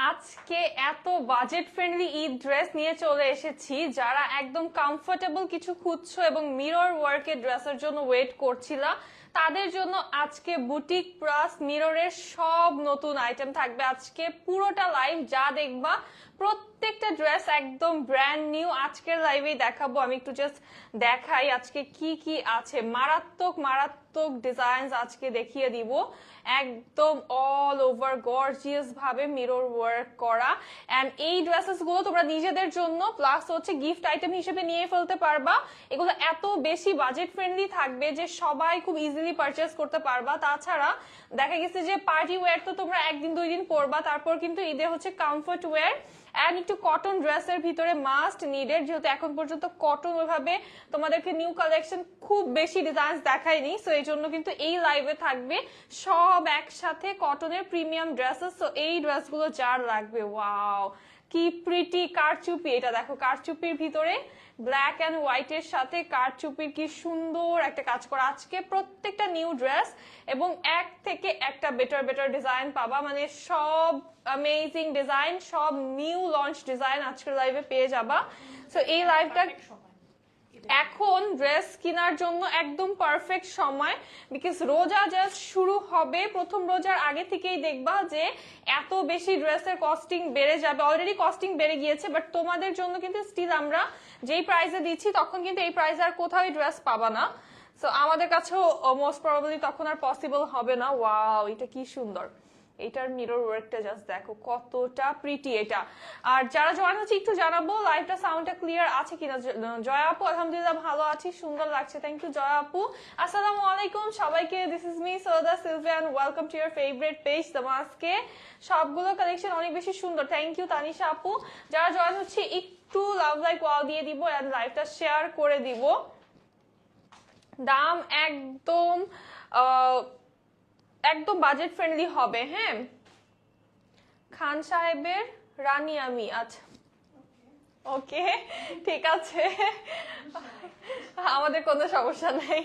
আজকে এত budget friendly Eid dress নিয়ে চলে এসেছি। যারা একদম কমফোর্টেবল কিছু খুঁজছো এবং মিরর ওয়ার্কের ড্রেসের জন্য ওয়েট করছিলা, তাদের জন্য আজকে বুটিক প্লাস মিররের সব নতুন আইটেম থাকবে। আজকে পুরোটা লাইভ যা দেখবা প্রত্যেকটা ড্রেস একদম ব্র্যান্ড নিউ আজকের লাইভেই দেখাবো। আমি একটু জাস্ট দেখাই আজকে কি কি আছে। মারাত্মক মারাত্মক ডিজাইন আজকে দেখিয়ে দিব, একদম অল ওভার গর্জিয়াস ভাবে মিরর ওয়ার্ক করা। এন্ড এই ড্রেসেস গুলো তোমরা নিজেদের জন্য প্লাস হচ্ছে গিফট আইটেম হিসেবে নিয়ে ফেলতে পারবা। এগুলো এত বেশি বাজেট ফ্রেন্ডলি থাকবে যে সবাই খুব ইজিলি পারচেস করতে পারবা। তাছাড়া দেখা গেছে যে পার্টি ওয়্যার তো তোমরা একদিন দুই দিন পরবা, তারপর কিন্তু ঈদে হচ্ছে কমফোর্ট ওয়্যার এন্ড একটু কটন ড্রেসের ভিতরে মাস্ট নিডেড, যেহেতু এখন পর্যন্ত কটন ওইভাবে তোমাদেরকে নিউ কালেকশন খুব বেশি ডিজাইন দেখায়নি, সো এই জন্য কিন্তু এই লাইভে থাকবে সব একসাথে কটনের প্রিমিয়াম ড্রেসেস। সো এই ড্রেসগুলো যার লাগবে, ওয়াও কি প্রিটি কারচুপি। এটা দেখো কারচুপির ভিতরে ব্ল্যাক এন্ড হোয়াইট এর সাথে কারচুপির কি সুন্দর একটা কাজ করা। আজকে প্রত্যেকটা নিউ ড্রেস এবং এক থেকে একটা বেটার বেটার ডিজাইন পাবা, মানে সব অ্যামেজিং ডিজাইন, সব নিউ লঞ্চ ডিজাইন আজকের লাইভে পেয়ে যাবা। সো এই লাইভটা এখন ড্রেস কেনার জন্য একদম পারফেক্ট সময়, বিকজ রোজা জাস্ট শুরু হবে। প্রথম রোজার আগে থেকেই দেখবা যে এত বেশি ড্রেসের কস্টিং বেড়ে যাবে, অলরেডি কস্টিং বেড়ে গিয়েছে, বাট তোমাদের জন্য কিন্তু স্টিল আমরা যেই প্রাইসে দিচ্ছি তখন কিন্তু এই প্রাইসে আর কোথাও ড্রেস পাবা না। সো আমাদের কাছেও মোস্ট প্রবাবলি তখন আর পসিবল হবে না। ওয়াও এটা কি সুন্দর, এটার মিরর ওয়ার্কটা জাস্ট দেখো কতটা প্রিটি এটা। আর যারা জয়েন হচ্ছে একটু জানাবো লাইভটা সাউন্ডটা ক্লিয়ার আছে কিনা। জয়া আপু আলহামদুলিল্লাহ ভালো আছি, সুন্দর লাগছে, থ্যাংক ইউ জয়া আপু। আসসালামু আলাইকুম সবাইকে, this is me Sauda Sylvia and welcome to your favourite page দামাসকে। সবগুলো কালেকশন অনেক বেশি সুন্দর, থ্যাংক ইউ তানিশা আপু। যারা জয়েন হচ্ছে একটু লাভ লাইক ওয়াও দিয়ে দিব এন্ড লাইভটা শেয়ার করে দিব। দাম একদম একদম বাজেট ফ্রেন্ডলি হবে। হ্যাঁ, খান সাহেবের রানী আমি, আচ্ছা ওকে ঠিক আছে, আমাদের কোনো সমস্যা নাই।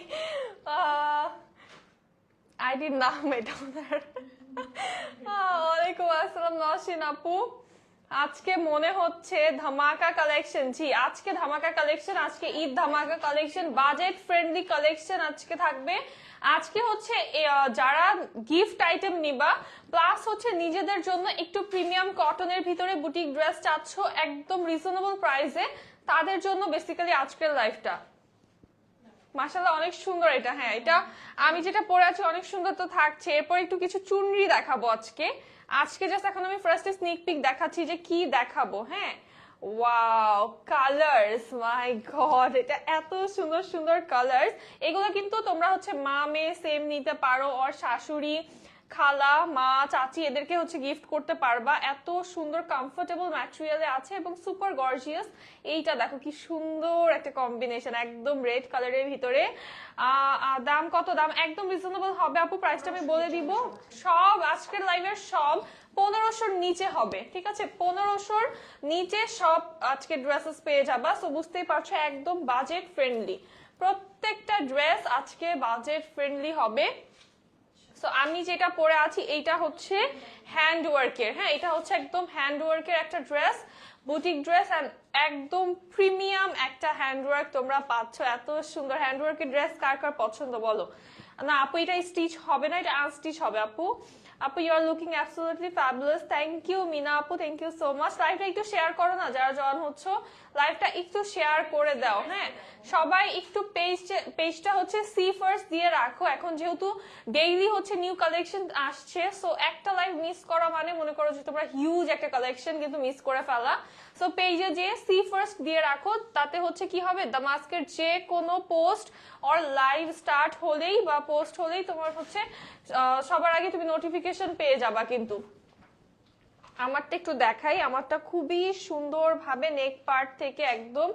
আইডির নাম এটা ওনার। ওয়ালাইকুম আসসালাম নওশিন আপু। আজকে মনে হচ্ছে ধামাকা কালেকশন, জি আজকে ধামাকা কালেকশন, আজকে ঈদ ধামাকা কালেকশন, বাজেট ফ্রেন্ডলি কালেকশন আজকে থাকবে। আজকে হচ্ছে যারা গিফট আইটেম নিবা প্লাস হচ্ছে নিজেদের জন্য একটু প্রিমিয়াম কটনের ভিতরে বুটিক ড্রেস চাচ্ছ একদম রিজনেবল প্রাইসে, তাদের জন্য বেসিক্যালি আজকের লাইফটা। মাশাআল্লাহ অনেক সুন্দর এটা। হ্যাঁ এটা আমি যেটা পরে আছি অনেক সুন্দর তো থাকছে। এরপর একটু কিছু চুনরি দেখাবো আজকে। আজকে জাস্ট এখন আমি ফার্স্টে স্নিক পিক দেখাচ্ছি যে কি দেখাবো। হ্যাঁ ওয়াও কালার্স, মাই গড এটা এত সুন্দর সুন্দর কালার্স। এগুলো কিন্তু তোমরা হচ্ছে মা মেয়ে সেম নিতে পারো, আর শাশুড়ি খালা মা চাচি এদেরকে হচ্ছে গিফট করতে পারবা। এত সুন্দর কমফোর্টেবল ম্যাটেরিয়ালে আছে এবং সুপার গর্জিয়াস। এইটা দেখো কি সুন্দর একটা কম্বিনেশন, একদম রেড কালারের ভিতরে। দাম কত? দাম একদম রিজনেবল হবে আপু, প্রাইসটা আমি বলে দিব। সব আজকের লাইভের সব 1500-র নিচে হবে, ঠিক আছে? 1500-র নিচে সব আজকে ড্রেসেস পেয়ে যাবা। সো বুঝতেই পারছো একদম বাজেট ফ্রেন্ডলি, প্রত্যেকটা ড্রেস আজকে বাজেট ফ্রেন্ডলি হবে। সো আমি যেটা পরে আছি এইটা হচ্ছে হ্যান্ড ওয়ার্কের। হ্যাঁ এটা হচ্ছে একদম হ্যান্ড ওয়ার্কের একটা ড্রেস, বুটিক ড্রেস, এন্ড একদম প্রিমিয়াম একটা হ্যান্ড ওয়ার্ক তোমরা পাচ্ছ। এত সুন্দর হ্যান্ড ওয়ার্কের ড্রেস কার কার পছন্দ বলো? না আপু এটা স্টিচ হবে না, এটা আনস্টিচ হবে আপু। আপু you are looking absolutely fabulous, thank you Mina আপু, থ্যাংক ইউ সো মাচ। লাইভটা একটু শেয়ার করো না যারা জয়েন হচ্ছ, লাইভটা একটু শেয়ার করে দাও। হ্যাঁ সবাই একটু পেজটা হচ্ছে সি ফার্স্ট দিয়ে রাখো, এখন যেহেতু ডেইলি হচ্ছে নিউ কালেকশন আসছে। সো একটা লাইভ মিস করা মানে মনে করো যে তোমরা হিউজ একটা কালেকশন কিন্তু মিস করে ফেলা। সো পেজে যে সি ফার্স্ট দিয়ে রাখো, তাতে হচ্ছে কি হবে দামাস্কের যে কোনো পোস্ট অর লাইভ স্টার্ট হলেই বা পোস্ট হলেই তোমার হচ্ছে সবার আগে তুমি নোটিফিকেশন পেয়ে যাবা। কিন্তু আমারটা একটু দেখাই, আমারটা খুবই সুন্দর ভাবে নেক পার্ট থেকে একদম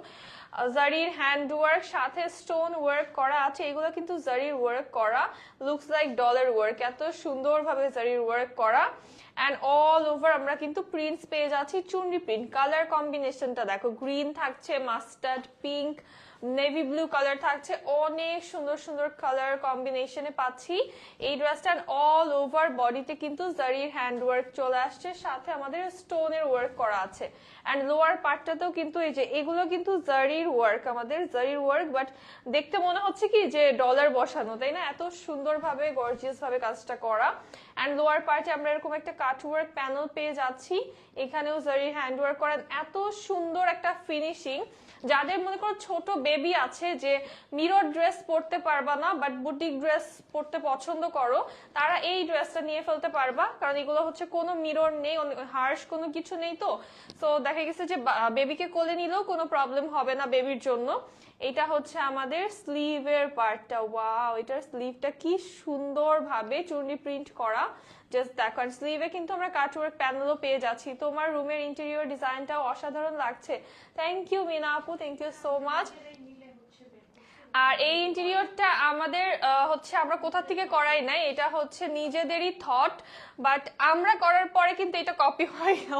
জারির হ্যান্ড ওয়ার্ক সাথে স্টোন ওয়ার্ক করা আছে। এগুলো কিন্তু জারির ওয়ার্ক করা, লুকস লাইক ডলার ওয়ার্ক, এত সুন্দর ভাবে জারির ওয়ার্ক করা। এন্ড অল ওভার আমরা কিন্তু প্রিন্টস পেয়ে যাচ্ছি, চুনরি প্রিন্ট। কালার কম্বিনেশনটা দেখো, গ্রিন থাকছে, mustard pink, navy blue colour থাকছে, অনেক সুন্দর সুন্দর কালার কম্বিনেশনে পাচ্ছি এই ড্রেসটা। অল ওভার বডিতে কিন্তু জারির হ্যান্ড ওয়ার্ক চলে আসছে, সাথে আমাদের স্টোনের ওয়ার্ক করা আছে। অ্যান্ড লোয়ার পার্টটাতেও কিন্তু এই যে এগুলো কিন্তু জারির ওয়ার্ক, আমাদের জারির ওয়ার্ক, বাট দেখতে মনে হচ্ছে কি যে ডলার বসানো, তাই না? এত সুন্দরভাবে গর্জিয়াস ভাবে কাজটা করা। অ্যান্ড লোয়ার পার্টে আমরা এরকম একটা কাট ওয়ার্ক প্যানেল পেয়ে যাচ্ছি, এখানেও জারির হ্যান্ড ওয়ার্ক করা। এত সুন্দর একটা ফিনিশিং। যাদের মনে করো ছোট বেবি আছে যে মিরর ড্রেস পরতে পারবা না বাট বুটিক ড্রেস পরতে পছন্দ করো, তারা এই ড্রেসটা নিয়ে ফেলতে পারবা, কারণ এগুলো হচ্ছে কোনো মিরর নেই, হার্শ কোনো কিছু নেই। তো তো দেখা গেছে যে বেবিকে কোলে নিলেও কোনো প্রবলেম হবে না বেবির জন্য। এটা হচ্ছে আমাদের স্লিভের পার্টটা। ওয়াও, এটার স্লিভটা কি সুন্দর ভাবে চুন্ডি প্রিন্ট করা, জাস্ট দেখো। আর স্লিভে কিন্তু আমরা কাটওয়ার্ক প্যানেলও পেয়ে যাচ্ছি। তোমার রুমের ইন্টেরিয়র ডিজাইনটাও অসাধারণ লাগছে। থ্যাংক ইউ মিনা আপু, থ্যাংক ইউ সো মাচ। আর এই ইন্টেরিয়রটা আমাদের হচ্ছে আমরা কোথা থেকে করাই নাই, এটা হচ্ছে নিজেদেরই থট, বাট আমরা করার পরে কিন্তু এটা কপি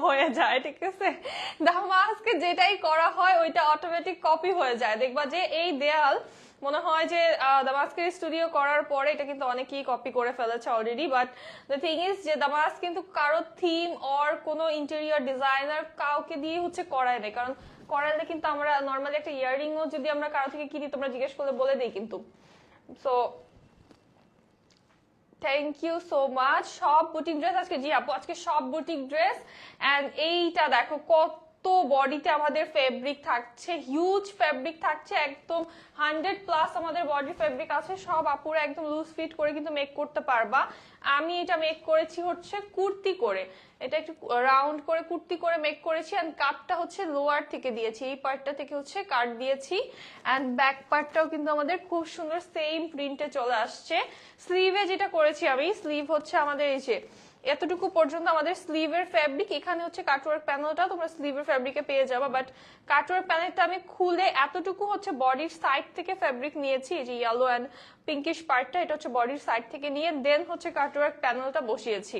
হয়ে যায়, ঠিক আছে? দামাস্কে যেটাই করা হয় ওইটা অটোমেটিক কপি হয়ে যায়। দেখবা যে এই দেয়াল মনে হয় যে দামাস্কের স্টুডিও করার পরে এটা কিন্তু অনেকেই কপি করে ফেলেছে already. But the thing is যে দামাস্ক কিন্তু কারো থিম অর কোনো ইন্টেরিয়র ডিজাইনার কাউকে দিয়ে হচ্ছে করায় নাই, কারণ করালে কিন্তু আমরা নর্মালি একটা ইয়াররিংও যদি আমরা কারো থেকে কিনি তোমরা জিজ্ঞেস করলে বলে দেই কিন্তু। So thank you so much. সব বুটিক ড্রেস আজকে, জি আপু আজকে সব বুটিক ড্রেস। এন্ড এইটা দেখো কত বডিতে আমাদের ফেব্রিক থাকছে, হিউজ ফেব্রিক থাকছে, একদম 100+ আমাদের বডি ফেব্রিক আছে। সব আপুরা একদম লুজ ফিট করে কিন্তু মেক করতে পারবা। আমি এটা মেক করেছি হচ্ছে কুর্তি করে, এটা একটু রাউন্ড করে কুর্তি করে মেক করেছি। এন্ড কাটটা হচ্ছে লোয়ার থেকে দিয়েছি, এই পার্টটা থেকে হচ্ছে কাট দিয়েছি। এন্ড ব্যাক পার্টটাও কিন্তু আমাদের খুব সুন্দর সেম প্রিন্টে চলে আসছে। স্লিভে যেটা করেছি আমি, স্লিভ হচ্ছে আমাদের এই যে এতটুকু পর্যন্ত আমাদের স্লিভের ফ্যাব্রিক, এখানে হচ্ছে কাটওয়ার্ক প্যানেলটা তোমরা স্লিভের ফ্যাব্রিকে পেয়ে যাবে। বাট কাটওয়ার্ক প্যানেলটা আমি খুলে এতটুকু হচ্ছে বডির সাইড থেকে ফ্যাব্রিক নিয়েছি, এই যে ইয়েলো অ্যান্ড পিঙ্কিশ পার্টটা, এটা হচ্ছে বডির সাইড থেকে নিয়ে দেন হচ্ছে কাটওয়ার্ক প্যানেলটা বসিয়েছি।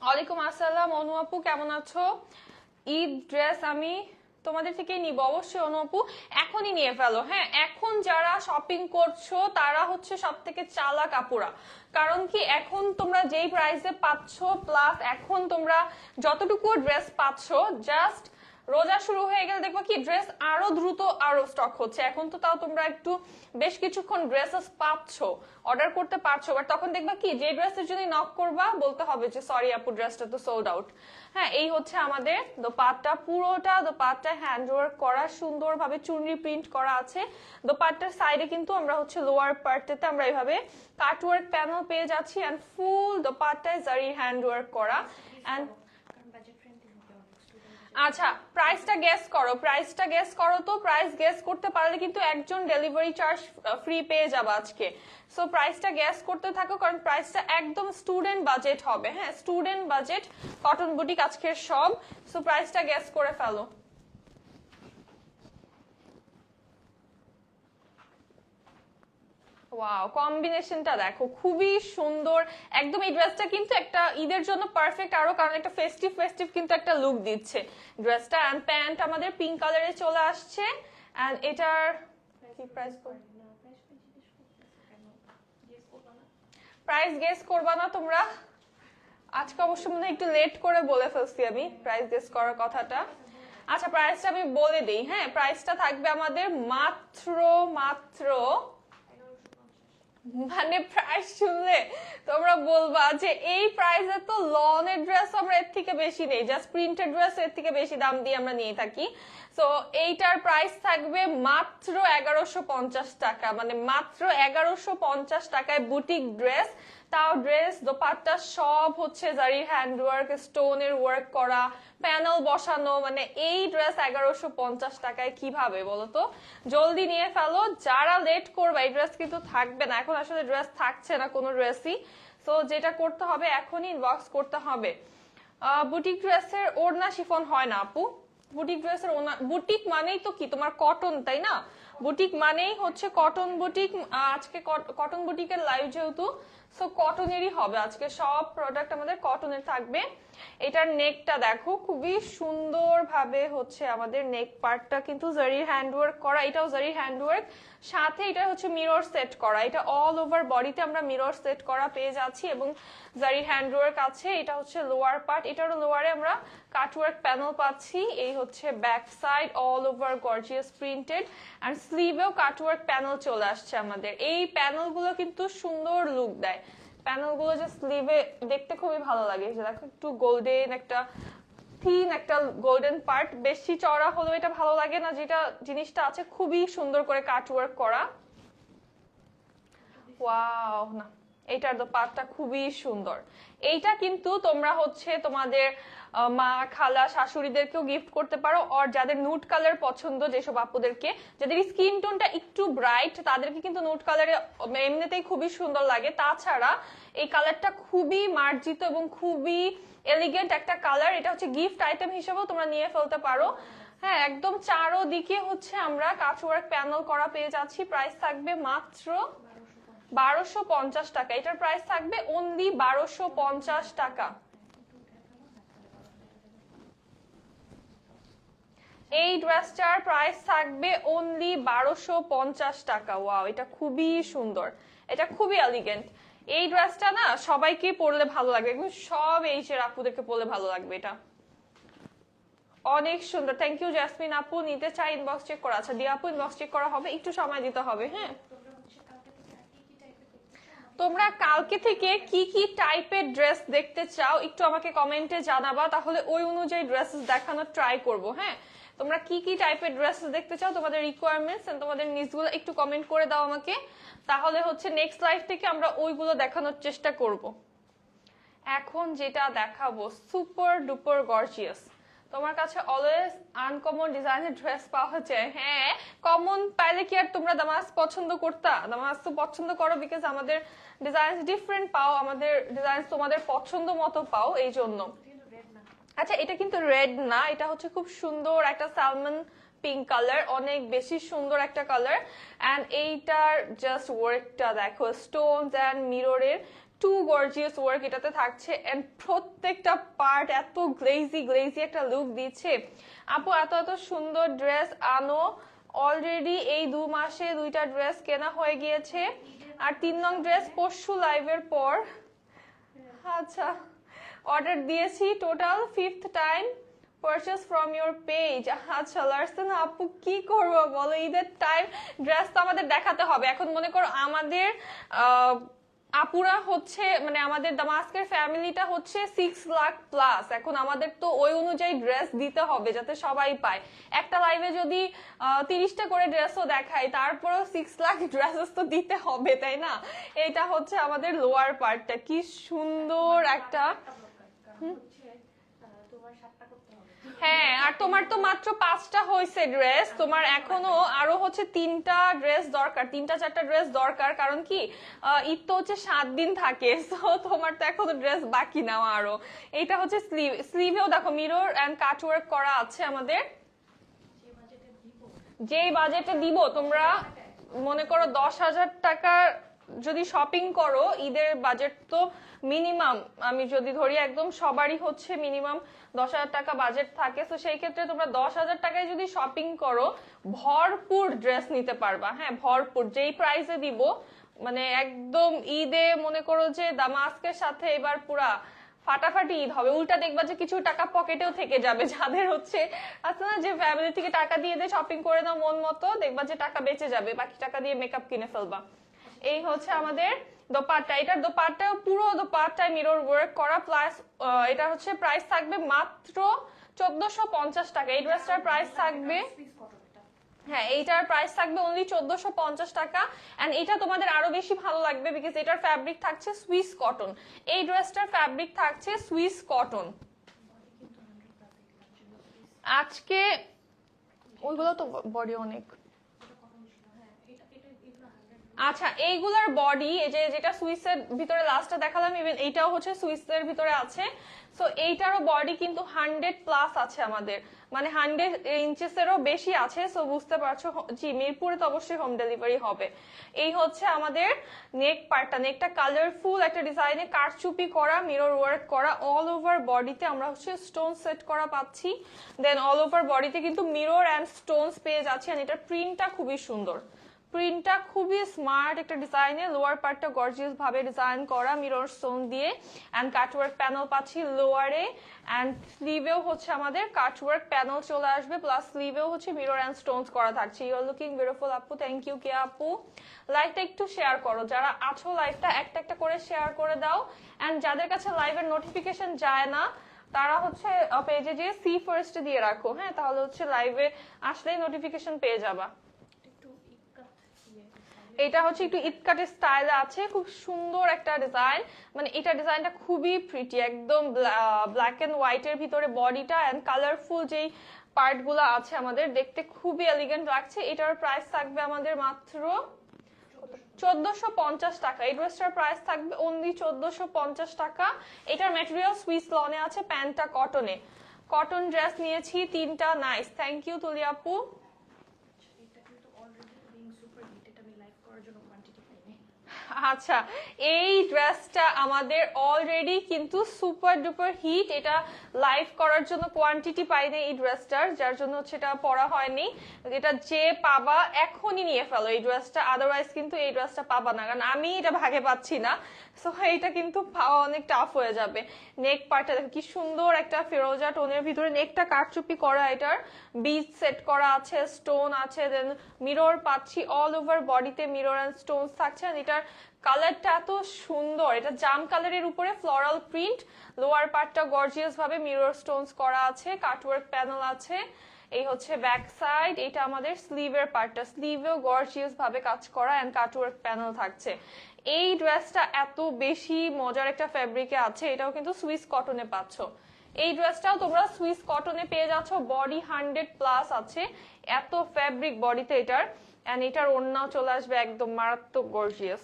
ওয়ালাইকুম আসসালাম অনু আপু, কেমন আছো? ঈদ ড্রেস আমি তোমাদের থেকেই নিব অবশ্যই অনু আপু, এখনই নিয়ে ফেলো। হ্যাঁ, এখন যারা শপিং করছো তারা হচ্ছে সব থেকে চালাক আপুরা, কারণ কি এখন তোমরা যেই প্রাইসে পাচ্ছ প্লাস এখন তোমরা যতটুকু ড্রেস পাচ্ছ, জাস্ট রোজা শুরু হয়ে গেলে দেখবো কি ড্রেস আরো দ্রুত আরো স্টক হচ্ছে। এখন তো তাও তোমরা একটু বেশ কিছুক্ষণ ড্রেসেস পাচ্ছ, অর্ডার করতে পারছো, বাট তখন দেখবা কি যে ড্রেসের যদি নক করবা বলতে হবে যে সরি আপু ড্রেসটা তো সোল্ড আউট। হ্যাঁ, এই হচ্ছে আমাদের দোপাট্টা, পুরোটা দোপাট্টা হ্যান্ড ওয়ার্ক করা, সুন্দরভাবে চুনরি প্রিন্ট করা আছে। দোপাট্টার সাইডে কিন্তু আমরা হচ্ছে লোয়ার পার্টটাতে আমরা এইভাবে কাটওয়ার্ক প্যানেল পেয়ে যাচ্ছি। এন্ড ফুল দোপাট্টায় জারি হ্যান্ড ওয়ার্ক করা। এন্ড আচ্ছা, প্রাইসটা গেস করো, প্রাইসটা গেস করো তো। প্রাইস গেস করতে পারলে কিন্তু একজন ডেলিভারি চার্জ ফ্রি পেয়ে যাবে আজকে। সো প্রাইসটা গেস করতে থাকো, কারণ প্রাইসটা একদম স্টুডেন্ট বাজেট হবে। হ্যাঁ, স্টুডেন্ট বাজেট কটন বুটিক আজকের সব। সো প্রাইসটা গেস করে ফেলো। ওয়াও, কম্বিনেশনটা দেখো খুবই সুন্দর একদম। এই ড্রেসটা কিন্তু একটা ঈদের জন্য পারফেক্ট আরো, কারণ একটা ফেস্টিভ ফেস্টিভ কিন্তু একটা লুক দিচ্ছে ড্রেসটা। এন্ড প্যান্ট আমাদের পিঙ্ক কালারে চলে আসছে। এন্ড এটার কি প্রাইস? প্রাইস গেস করবা না তোমরা? আজকে অবশ্য মনে হয় একটু লেট করে বলে ফেলছি আমি প্রাইস গেস করার কথাটা। আচ্ছা, প্রাইসটা আমি বলে দিই। হ্যাঁ, প্রাইসটা থাকবে আমাদের মাত্র মাত্র, মানে প্রাইস শুনলে তোমরা বলবা যে এই প্রাইসে তো লনের ড্রেস আমরা এর থেকে বেশি নেই, জাস্ট প্রিন্টেড ড্রেস এর থেকে বেশি দাম দিয়ে আমরা নিয়ে থাকি। সো এইটার প্রাইস থাকবে মাত্র 1150 টাকা, মানে মাত্র 1150 টাকায় বুটিক ড্রেস। তাও ড্রেস দোপাট্টা সব হচ্ছে জারির হ্যান্ড ওয়ার্ক, স্টোনের ওয়ার্ক করা, প্যানেল বসানো, মানে এই ড্রেস 1150 টাকায় কিভাবে বলো তো? জলদি নিয়ে ফেলো, যারা লেট করবে এই ড্রেস কিন্তু থাকবে না। এখন আসলে ড্রেস থাকছে না কোনো ড্রেসই। সো যেটা করতে হবে এখনই ইনবক্স করতে হবে। বুটিক ড্রেসের ওড়না শিফন হয় না আপু, বুটিক ড্রেসের ওড়না, বুটিক মানেই তো কি তোমার কটন, তাই না? বুটিক মানেই হচ্ছে কটন বুটিক। আজকে কটন বুটিকের লাইভ যেহেতু, সো কটনেরই হবে আজকে, সব প্রোডাক্ট আমাদের কটনের থাকবে। এটার নেকটা দেখো খুবই সুন্দর ভাবে হচ্ছে আমাদের নেক পার্টটা কিন্তু জারির হ্যান্ডওয়ার্ক করা, এটাও জারির হ্যান্ডওয়ার্ক, সাথে এটা হচ্ছে মিরর সেট করা, এটা অল ওভার বডিতে আমরা মিরর সেট করা পেয়ে যাচ্ছি এবং জারির হ্যান্ডওয়ার্ক আছে। এটা হচ্ছে লোয়ার পার্ট, এটারও লোয়ারে আমরা কাটওয়ার্ক প্যানেল পাচ্ছি। এই হচ্ছে back side, all over gorgeous printed, আর স্লিভেও কাটওয়ার্ক প্যানেল চলে আসছে আমাদের। এই প্যানেলগুলো কিন্তু সুন্দর লুক দেয়, প্যানেলগুলো যে স্লিভে দেখতে খুবই ভালো লাগে। যে দেখো একটু গোল্ডেন একটা থিন একটা গোল্ডেন পার্ট, বেশি চওড়া হলেও এটা ভালো লাগে না, যেটা জিনিসটা আছে খুবই সুন্দর করে কাটওয়ার্ক করা। ওয়াও, না এইটার দোপাট্টা খুবই সুন্দর। এইটা কিন্তু তোমরা হচ্ছে তোমাদের মা খালা শাশুড়িদেরকেও গিফট করতে পারো, আর যাদের নুট কালার পছন্দ, যেসব আপুদেরকে যাদের স্কিন টোনটা একটু ব্রাইট, তাদেরকে কিন্তু নুট কালারে এমনিতেই খুবই সুন্দর লাগে। তাছাড়া এই কালারটা খুবই মার্জিত এবং খুবই এলিগেন্ট একটা কালার, এটা হচ্ছে গিফট আইটেম হিসেবেও তোমরা নিয়ে ফেলতে পারো। হ্যাঁ, একদম চারোদিকে হচ্ছে আমরা কাটওয়ার্ক প্যানেল করা পেয়ে যাচ্ছি। প্রাইস থাকবে মাত্র 1250 টাকা। এটার প্রাইস থাকবে অনলি 1250 টাকা। এই ড্রেসটার প্রাইস থাকবে অনলি 1250 টাকা। ওয়াও, এটা খুবই সুন্দর, এটা খুবই এলিগেন্ট। এই ড্রেসটা না সবাইকে পরলে ভালো লাগবে, এবং সব এইজের আপুদেরকে পরলে ভালো লাগবে। এটা অনেক সুন্দর। থ্যাংক ইউ জেসমিন আপু, নিতে চাই ইনবক্স চেক করা। আচ্ছা দিয়া আপু, ইনবক্স চেক করা হবে, একটু সময় দিতে হবে। হ্যাঁ, তোমরা কালকে থেকে কি কি টাইপের ড্রেস দেখতে চাও একটু আমাকে কমেন্টে জানাবা, তাহলে ওই অনুযায়ী ড্রেসেস দেখানোর ট্রাই করব। হ্যাঁ, তোমরা কি কি টাইপের ড্রেসেস দেখতে চাও, তোমাদের রিকোয়ারমেন্টস এন্ড তোমাদের নিডসগুলো একটু কমেন্ট করে দাও আমাকে, তাহলে হচ্ছে নেক্সট লাইভ থেকে আমরা ওইগুলো দেখানোর চেষ্টা করব। এখন যেটা দেখাবো সুপার ডুপার গর্জিয়াস। তোমার কাছে অলওয়েজ আনকমন ডিজাইনের ড্রেস পাওয়া যায়। হ্যাঁ, কমন পাইলে কি আর তোমরা দামাস পছন্দ করতা? দামাস তো পছন্দ করো, বিকজ আমাদের ডিজাইন ডিফারেন্ট পাও, আমাদের ডিজাইন তোমাদের পছন্দ মতো পাও, এই জন্য। আচ্ছা, এটা কিন্তু রেড না, এটা হচ্ছে খুব সুন্দর একটা সালমন পিঙ্ক কালার, অনেক বেশি সুন্দর একটা কালার। এন্ড এইটার জাস্ট ওয়ার্কটা দেখো, স্টোনস এন্ড মিররের টু গর্জিয়াস ওয়ার্ক এটাতে থাকছে, এন্ড প্রত্যেকটা পার্ট এত গ্লেজি গ্লেজি একটা লুক দিচ্ছে। আপু এত এত সুন্দর ড্রেস আনো, অলরেডি এই 2 মাসে 2টা ড্রেস কেনা হয়ে গিয়েছে, আর 3 নং ড্রেস পরশু লাইভের পর। আচ্ছা, অর্ডার দিয়েছি, total 5th time purchase from your page. আচ্ছা লার্সেন আপু, কি করবো বলো, ঈদের টাইম ড্রেস তো আমাদের দেখাতে হবে। এখন মনে করো আমাদের আপুরা হচ্ছে, মানে আমাদের দামাস্কের ফ্যামিলিটা হচ্ছে 6 লাখ প্লাস, এখন আমাদের তো ওই অনুযায়ী ড্রেস দিতে হবে যাতে সবাই পায়। একটা লাইভে যদি 30টা করে ড্রেসও দেখায়, তারপরেও 6 লাখ ড্রেসেস তো দিতে হবে, তাই না? এটা হচ্ছে আমাদের লোয়ার পার্টটা, কি সুন্দর একটা। হ্যাঁ, আর তোমার তো মাত্র 5টা হয়েছে ড্রেস, তোমার এখনো আরো হচ্ছে 3টা ড্রেস দরকার, 3টা 4টা ড্রেস দরকার। কারণ কি ঈদ তো হচ্ছে 7 দিন থাকে, তো তোমার তো এখনো ড্রেস বাকি নাও আরো। এইটা হচ্ছে স্লিভ, স্লিভেও দেখো মিরর এন্ড কাটওয়ার্ক করা আছে আমাদের। যেই বাজেটে দিব, তোমরা মনে করো 10,000 টাকার যদি শপিং করো, ঈদের বাজেট তো মিনিমাম, আমি যদি ধরি একদম সবারই হচ্ছে মিনিমাম 10,000 টাকা বাজেট থাকে, তো সেই ক্ষেত্রে তোমরা 10,000 টাকায় যদি শপিং করো, ভরপুর ড্রেস নিতে পারবা। হ্যাঁ, ভরপুর, যেই প্রাইসে দিব, মানে একদম ঈদে মনে করো যে দামাস্কের সাথে এবার পুরা ফাটাফাটি ঈদ হবে। উল্টা দেখবা যে কিছু টাকা পকেটেও থেকে যাবে, যাদের হচ্ছে আছে না যে ফ্যামিলি থেকে টাকা দিয়ে দিয়ে শপিং করে নাও মন মতো, দেখবা যে টাকা বেঁচে যাবে, বাকি টাকা দিয়ে মেকআপ কিনে ফেলবা। এই হচ্ছে আমাদের দোপাট্টা, এটার দোপাট্টা পুরো দোপাট্টায় মিরর ওয়ার্ক করা, প্লাস এটা হচ্ছে প্রাইস থাকবে মাত্র 1450 টাকা। এই ড্রেসটার প্রাইস থাকবে, হ্যাঁ এইটার প্রাইস থাকবে অনলি 1450 টাকা। এন্ড এটা তোমাদের আরো বেশি ভালো লাগবে, বিকজ এটার ফ্যাব্রিক থাকছে সুইস কটন। এই ড্রেসটার ফ্যাব্রিক থাকছে সুইস কটন। আজকে ওইগুলো তো বডি অনেক, আচ্ছা, এইগুলার বডি এই যে যেটা সুইসের ভিতরে লাস্টটা দেখালাম, ইভেন এইটাও হচ্ছে সুইসের ভিতরে আছে। সো এইটারও বডি কিন্তু 100+ আছে আমাদের, মানে 100 ইঞ্চেসেরও বেশি আছে। সো বুঝতে পারছো, জি মিরপুরে তো অবশ্যই হোম ডেলিভারি হবে। এই হচ্ছে আমাদের নেক পার্টটা, নেকটা কালারফুল একটা ডিজাইনে কারচুপি করা, মিরর ওয়ার্ক করা, অল ওভার বডিতে আমরা হচ্ছে স্টোন সেট করা পাচ্ছি। দেন অল ওভার বডিতে কিন্তু মিরর অ্যান্ড স্টোনস পেয়ে যাচ্ছি। আর এটার প্রিন্টটা খুবই সুন্দর, প্রিন্টটা খুবই স্মার্ট একটা ডিজাইনে, লোয়ার পার্টটা গর্জিয়াস ভাবে ডিজাইন করা মিরর স্টোন দিয়ে, এন্ড কাটওয়ার্ক প্যানেল পাচ্ছি লোয়ারে, এন্ড স্লিভেও হচ্ছে আমাদের কাটওয়ার্ক প্যানেল চলে আসবে, প্লাস স্লিভেও হচ্ছে মিরর এন্ড স্টোনস করা থাকছে। ইউ আর লুকিং বিউটিফুল আপু, থ্যাংক ইউ কে আপু। লাইভটা একটু শেয়ার করো, যারা আছো লাইভটা একটা একটা করে শেয়ার করে দাও। এন্ড যাদের কাছে লাইভের নোটিফিকেশন যায় না তারা হচ্ছে পেজে যে সি ফার্স্ট দিয়ে রাখো, হ্যাঁ, তাহলে হচ্ছে লাইভে আসলেই নোটিফিকেশন পেয়ে যাবা। এটা হচ্ছে একটু ইটকাটের স্টাইলে আছে, খুব সুন্দর একটা ডিজাইন, মানে এটা ডিজাইনটা খুবই প্রিটি, একদম ব্ল্যাক এন্ড হোয়াইট এর ভিতরে বডিটা এন্ড কালারফুল যেই পার্ট গুলো আছে আমাদের, দেখতে খুবই এলিগেন্ট লাগছে। এটার প্রাইস থাকবে আমাদের মাত্র 1450 টাকা। এই ড্রেসটার প্রাইস থাকবে অনলি 1450 টাকা। এটার ম্যাটেরিয়াল সুইস লনে আছে, প্যান্টটা কটনে, কটন ড্রেস নিয়েছি তিনটা। নাইস, থ্যাংক ইউ তুলি আপু। আচ্ছা, এই ড্রেসটা আমাদের অলরেডি কিন্তু সুপার ডুপার হিট, এটা লাইভ করার জন্য কোয়ান্টিটি পাইনি এই ড্রেসটার, যার জন্য হচ্ছে এটা পরা হয়নি। এটা যে পাবা এখনই নিয়ে ফেলো এই ড্রেসটা, আদারওয়াইজ কিন্তু এই ড্রেসটা পাবা না, কারণ আমি এটা ভাগে পাচ্ছি না। সো এটা কিন্তু পাওয়া অনেক টাফ হয়ে যাবে। নেক পার্টটা দেখো কি সুন্দর একটা ফিরোজা টোনের ভিতরে, নেকটা কারচুপি করা, এটার বিট সেট করা আছে, স্টোন আছে, দেন মিরর পাচ্ছি অল ওভার বডিতে, মিরর এন্ড স্টোনস থাকছে। আর এটার কালারটা এত সুন্দর, এটা জাম কালারের উপরে ফ্লোরাল প্রিন্ট, লোয়ার পার্টটা গর্জিয়াস ভাবে মিরর স্টোনস করা আছে, কাটওয়ার্ক প্যানেল আছে। এই হচ্ছে ব্যাক সাইড, এটা আমাদের স্লিভের পার্টটা, স্লিভেও গর্জিয়াস ভাবে কাজ করা এন্ড কাটওয়ার্ক প্যানেল থাকছে। এই ড্রেসটা এত বেশি মজার একটা ফ্যাব্রিকে আছে, এটাও কিন্তু সুইস কটনে পাচ্ছ। এই ড্রেসটাও তোমরা সুইস কটনে পেয়ে যাচ্ছ, বডি 100+ আছে, এত ফ্যাব্রিক বডিতে এটার, এন্ড এটার ওড়নাও চলে আসবে একদম মারাত্মক গর্জিয়াস।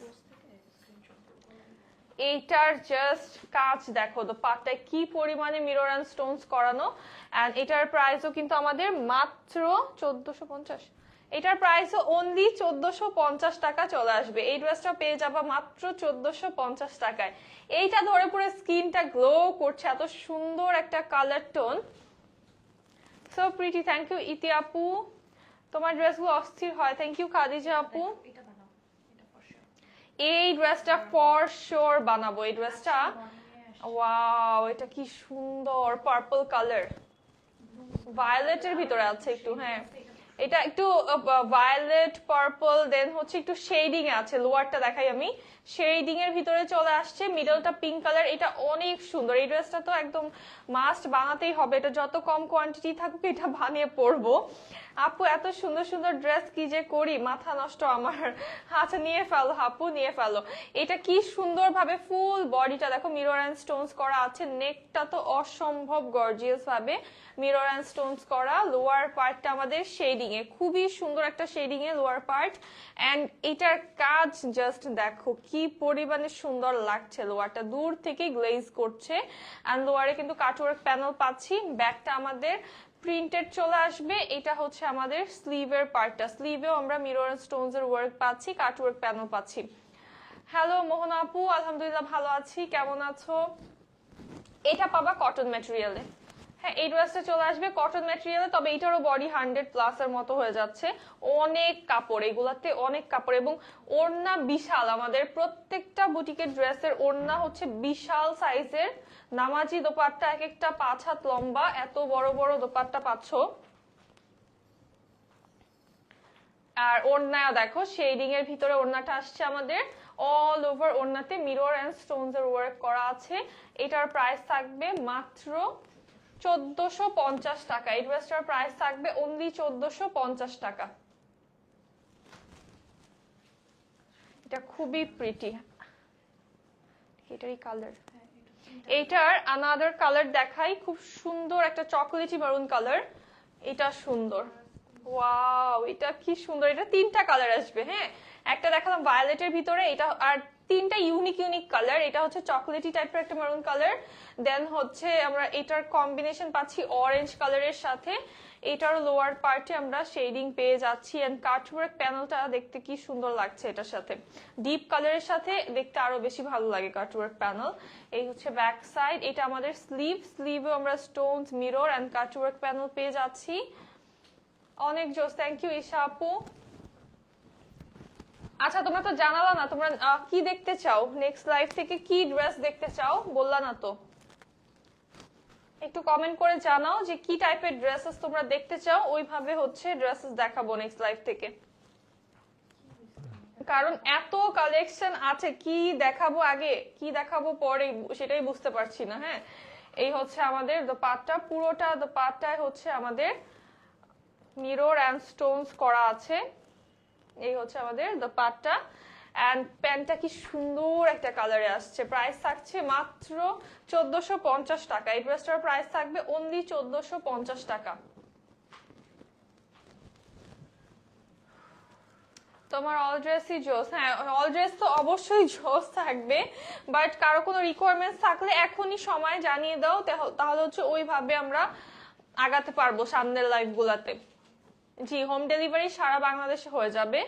এইটার জাস্ট কাজ দেখো, তো পাটটায় কি পরিমাণে মিরর এন্ড স্টোনস করানো, এন্ড এটার প্রাইসও কিন্তু আমাদের মাত্র 1450। এটার প্রাইসও অনলি 1450 টাকা চলে আসবে। এই ড্রেসটা পেয়ে যাবা মাত্র 1450 টাকায়। এইটা ধরে পুরো স্কিনটা গ্লো করছে, এত সুন্দর একটা colour tone, so pretty. Thank you Iti আপু, তোমার ড্রেসগুলো অস্থির হয়। থ্যাংক ইউ খাদিজা আপু। এই ড্রেসটা ফর শিওর বানাবো, এই ড্রেসটা ওয়াও, এটা কি সুন্দর পার্পল কালার, ভায়োলেটের ভিতরে আছে একটু, হ্যাঁ এটা একটু ভায়োলেট পার্পল, দেন হচ্ছে একটু শেডিং এ আছে। লোয়ারটা দেখাই আমি, শেডিং এর ভিতরে চলে আসছে, মিডলটা পিঙ্ক কালার, এটা অনেক সুন্দর। এই ড্রেসটা তো একদম মাস্ট বানাতেই হবে, এটা যত কম কোয়ান্টিটি থাকুক এটা বানিয়ে পরবো। আপু এত সুন্দর সুন্দর ড্রেস কি যে করি, মাথা নষ্ট আমার। আচ্ছা নিয়ে ফেলো আপু, নিয়ে ফেলো। এটা কি সুন্দর ভাবে ফুল বডিটা দেখো মিরর এন্ড স্টোনস করা আছে, নেকটা তো অসম্ভব গর্জিয়াস ভাবে মিরর এন্ড স্টোনস করা, লোয়ার পার্টটা আমাদের শেডিং এ, খুবই সুন্দর একটা শেডিং এ লোয়ার পার্ট, এন্ড এটার কাজ জাস্ট দেখো কি পরিমাণে সুন্দর লাগছে। লোয়ারটা দূর থেকে গ্লেজ করছে, এন্ড লোয়ারে কিন্তু কাটওয়ার্ক প্যানেল পাচ্ছি, ব্যাকটা আমাদের প্রিন্টেড চলে আসবে। এটা হচ্ছে আমাদের স্লিভের পার্টটা, স্লিভেও আমরা মিরর এন্ড স্টোনস এর ওয়ার্ক পাচ্ছি, কাটওয়ার্ক প্যানেল পাচ্ছি। হ্যালো মোহন আপু, আলহামদুলিল্লাহ ভালো আছি, কেমন আছো? এটা পাবা কটন ম্যাটেরিয়ালে, হ্যাঁ এই ড্রেসটা চলে আসবে কটন ম্যাটেরিয়ালে, তবে এটারও বডি 100+ এর মতো হয়ে যাচ্ছে, অনেক কাপড় এগুলাতে, অনেক কাপড়, এবং ওড়না বিশাল। আমাদের প্রত্যেকটা বুটিকের ড্রেসের ওড়না হচ্ছে বিশাল সাইজের, নামাজি দোপাট্টা এক একটা 5 হাত লম্বা, এত বড় বড় দোপাট্টা পাচ্ছ। আর ওড়না দেখো শেডিং এর ভিতরে ওড়নাটা আসছে আমাদের, অল ওভার ওড়নাতে মিরর এন্ড স্টোনস এর ওয়ার্ক করা আছে। এটার প্রাইস থাকবে মাত্র 1450 টাকা। এই ড্রেসটার প্রাইস থাকবে অনলি 1450 টাকা। এটা খুবই প্রিটি, এটারই কালার, এইটার আনাদার কালার দেখাই, খুব সুন্দর একটা চকোলেটি মারুন কালার, এটা সুন্দর। ওয়াও, এটা কি সুন্দর। এটা তিনটা কালার আসবে, হ্যাঁ, একটা দেখালাম ভায়োলেটের ভিতরে, এটা আর তিনটা ইউনিক ইউনিক কালার। এটা হচ্ছে চকলেটি টাইপের একটা মেরুন কালার, দেন হচ্ছে আমরা এটার কম্বিনেশন পাচ্ছি অরেঞ্জ কালারের সাথে। এটার লোয়ার পার্টে আমরা শেডিং পেয়ে যাচ্ছি, এন্ড কাটওয়ার্ক প্যানেলটা দেখতে কি সুন্দর লাগছে এটার সাথে, ডিপ কালারের সাথে দেখতে আরো বেশি ভালো লাগে কাটওয়ার্ক প্যানেল। এই হচ্ছে ব্যাক সাইড, এটা আমাদের স্লিভে আমরা stones, mirror and cutwork panel পেয়ে যাচ্ছি। অনেক জোস, থ্যাংক ইউ ঈশা আপু। আচ্ছা, তোমরা তো জানালা না তোমরা কি দেখতে চাও, নেক্সট লাইভ থেকে কি ড্রেস দেখতে চাও বললা না তো, একটু কমেন্ট করে জানাও যে কি টাইপের ড্রেসেস তোমরা দেখতে চাও, ওইভাবে হচ্ছে ড্রেসেস দেখাবো নেক্সট লাইভ থেকে। কারণ এত কালেকশন আছে, কি দেখাবো আগে কি দেখাবো পরে সেটাই বুঝতে পারছি না। হ্যাঁ, এই হচ্ছে আমাদের দোপাট্টা, পুরোটা দোপাট্টায় হচ্ছে আমাদের মিরর এন্ড স্টোনস করা আছে। এই হচ্ছে আমাদের দোপাট্টা, এন্ড প্যান্টটা কি সুন্দর একটা কালারে আসছে। প্রাইস থাকছে মাত্র 1450 টাকা। এই ড্রেসটার প্রাইস থাকবে অনলি 1450 টাকা। তোমার অল ড্রেসই জোস, হ্যাঁ অল ড্রেস তো অবশ্যই জোস থাকবে, বাট কারো কোনো রিকোয়ারমেন্টস থাকলে এখনই সময় জানিয়ে দাও, তাহলে হচ্ছে ওইভাবে আমরা আগাতে পারবো সামনের লাইভ গুলাতে। জি, হোম ডেলিভারি সারা বাংলাদেশে হয়ে যাবে।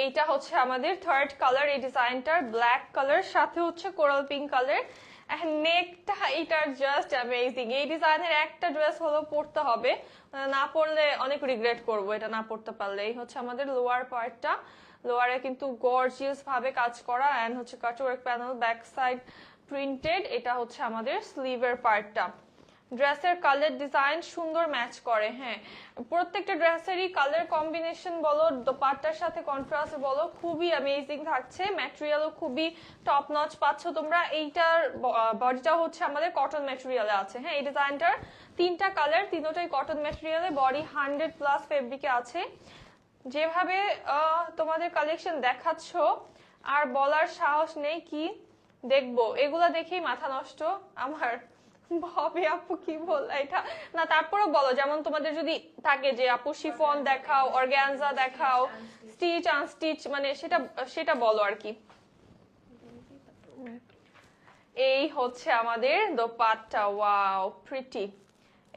এইটা হচ্ছে আমাদের থার্ড কালার, এই ডিজাইনটার ব্ল্যাক কালার সাথে হচ্ছে কোরাল পিঙ্ক কালার। নেকটা এটার জাস্ট অ্যামেজিং। এই ডিজাইনের একটা ড্রেস হলো পরতে হবে, না পরলে অনেক রিগ্রেট করবো এটা না পরতে পারলে। এই হচ্ছে আমাদের লোয়ার পার্টটা, লোয়ারে কিন্তু গর্জিয়াস ভাবে কাজ করা, এন্ড হচ্ছে cutwork panel, back side printed. এটা হচ্ছে আমাদের স্লিভের পার্টটা। ড্রেসের কালার ডিজাইন সুন্দর ম্যাচ করে, হ্যাঁ প্রত্যেকটা ড্রেসেরই কালার কম্বিনেশন বলো, দোপাট্টার সাথে কন্ট্রাস্ট বলো, খুবই অ্যামেজিং থাকছে। ম্যাটেরিয়ালও খুবই টপ নচ পাচ্ছ তোমরা। এইটার বডিটা হচ্ছে আমাদের কটন ম্যাটেরিয়ালে আছে, হ্যাঁ এই ডিজাইনটার তিনটা কালার, তিনটাই কটন ম্যাটেরিয়ালে, বডি 100+ ফেব্রিকে আছে। যেভাবে তোমাদের কালেকশন দেখাচ্ছ আর বলার সাহস নেই কি দেখবো, এগুলা দেখেই মাথা নষ্ট আমার। ভাবে আপু কি বললা এটা না, তারপরে বলো, যেমন তোমাদের যদি থাকে যে আপু শিফন দেখাও, অর্গানজা দেখাও, স্টিচ আনস্টিচ, মানে সেটা সেটা বলো আর কি। এই হচ্ছে আমাদের দোপাট্টা, ওয়াও প্রিটি।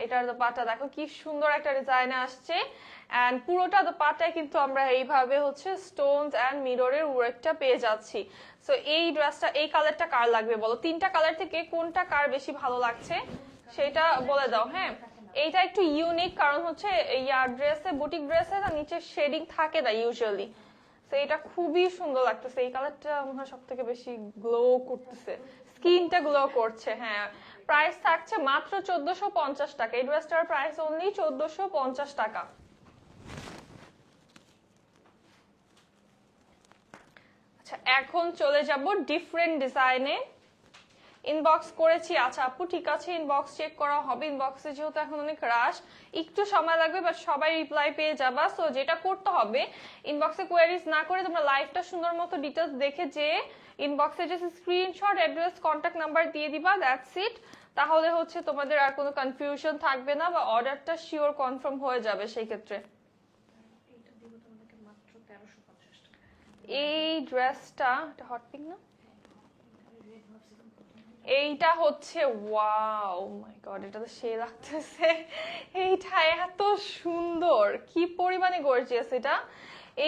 এটার দোপাট্টা দেখো কি সুন্দর একটা ডিজাইনে আসছে, এন্ড পুরোটা দোপাট্টায় কিন্তু আমরা এইভাবে হচ্ছে স্টোনস এন্ড মিররের ওয়ার্কটা পেয়ে যাচ্ছি। সো এই ড্রেসটা, এই কালারটা কার লাগবে বলো, তিনটা কালার থেকে কোনটা কার বেশি ভালো লাগছে সেটা বলে দাও। হ্যাঁ, এইটা একটু ইউনিক, কারণ হচ্ছে ইয়ার ড্রেসে, বুটিক ড্রেসে না নিচে শেডিং থাকে না ইউজুয়ালি, তো এটা খুবই সুন্দর লাগতেছে। এই কালারটা মনে হয় সব থেকে বেশি গ্লো করতেছে, স্কিনটা গ্লো করছে। হ্যাঁ, প্রাইস থাকছে মাত্র 1450 টাকা। এই ড্রেসটার প্রাইস অনলি 1450 টাকা। আচ্ছা, এখন চলে যাব ডিফারেন্ট ডিজাইনে। ইনবক্স করেছি, আচ্ছা আপু ঠিক আছে, ইনবক্স চেক করা হবে। ইনবক্সে যেহেতু এখন অনেক রাশ, একটু সময় লাগবে, বাট সবাই রিপ্লাই পেয়ে যাবা। সো যেটা করতে হবে, ইনবক্সে কোয়ারিজ না করে তোমরা লাইভটা সুন্দর মতো ডিটেলস দেখে যে ইনবক্সে যে স্ক্রিনশট, অ্যাড্রেস, কন্ট্যাক্ট নাম্বার দিয়ে দিবা, দ্যাটস ইট। তাহলে হচ্ছে তোমাদের আর কোনো কনফিউশন থাকবে না, বা অর্ডারটা শিওর কনফার্ম হয়ে যাবে সেই ক্ষেত্রে। এই ড্রেসটা হট পিঙ্ক না, এইটা হচ্ছে ওয়াও মাই গড, এটা তো সেই লাগতেছে। এইটা এত সুন্দর, কি পরিমাণে গর্জিয়াস এটা।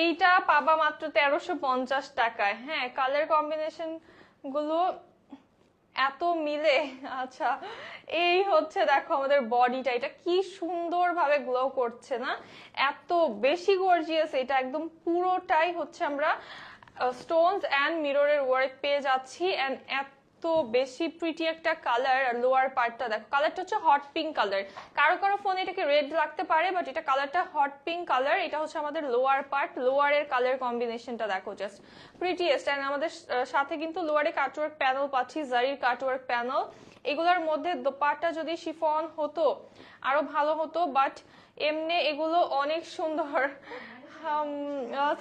এইটা পাবা মাত্র 1350 টাকায়। হ্যাঁ, কালার কম্বিনেশন গুলো এত মিলে। আচ্ছা, এই হচ্ছে দেখো আমাদের বডিটা, এটা কি সুন্দর ভাবে গ্লো করছে না, এত বেশি গর্জিয়াস। এটা একদম পুরোটাই হচ্ছে আমরা স্টোনস এন্ড মিররের ওয়ার্ক পেয়ে যাচ্ছি, এন্ড এত বেশি প্রিটি একটা কালার। লোয়ার পার্টটা দেখো, কালারটা হচ্ছে হট পিঙ্ক কালার। কারো কারো ফোনে এটাকে রেড লাগতে পারে, বাট এটা কালারটা হট পিঙ্ক কালার। এটা হচ্ছে আমাদের লোয়ার পার্ট, লোয়ারের কালার কম্বিনেশনটা দেখো জাস্ট প্রিটিয়েস্ট। এন্ড আমাদের সাথে কিন্তু লোয়ারে কাটওয়ার্ক প্যানেল পাচ্ছি, জারির কাটওয়ার্ক প্যানেল। এগুলোর মধ্যে দোপাট্টা যদি শিফন হতো আরো ভালো হতো, বাট এমনি এগুলো অনেক সুন্দর।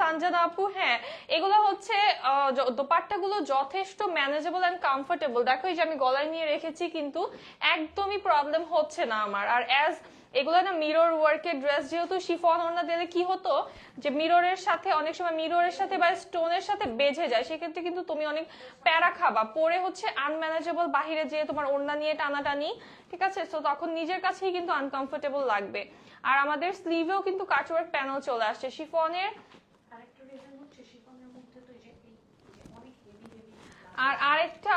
সানজানা আপু, হ্যাঁ এগুলো হচ্ছে দোপাট্টাগুলো যথেষ্ট ম্যানেজেবল এন্ড কমফোর্টেবল। দেখো এই যে আমি গলায় নিয়ে রেখেছি, কিন্তু একদমই প্রবলেম হচ্ছে না আমার। আর এগুলো না মিরর ওয়ার্কের ড্রেস, যেহেতু শিফন ওড়না দিলে কি হতো যে মিররের সাথে অনেক সময় মিররের সাথে বা স্টোনের সাথে বেঁধে যায়, সেক্ষেত্রে কিন্তু তুমি অনেক প্যারা খাবা, পরে হচ্ছে আনম্যানেজেবল, বাহিরে যেয়ে তোমার ওড়না নিয়ে টানাটানি, ঠিক আছে? তো তখন নিজের কাছেই কিন্তু আনকমফোর্টেবল লাগবে। আর আমাদের স্লিভেও কিন্তু কাটওয়ার্ক প্যানেল চলে আসছে শিফনের। আর আরেকটা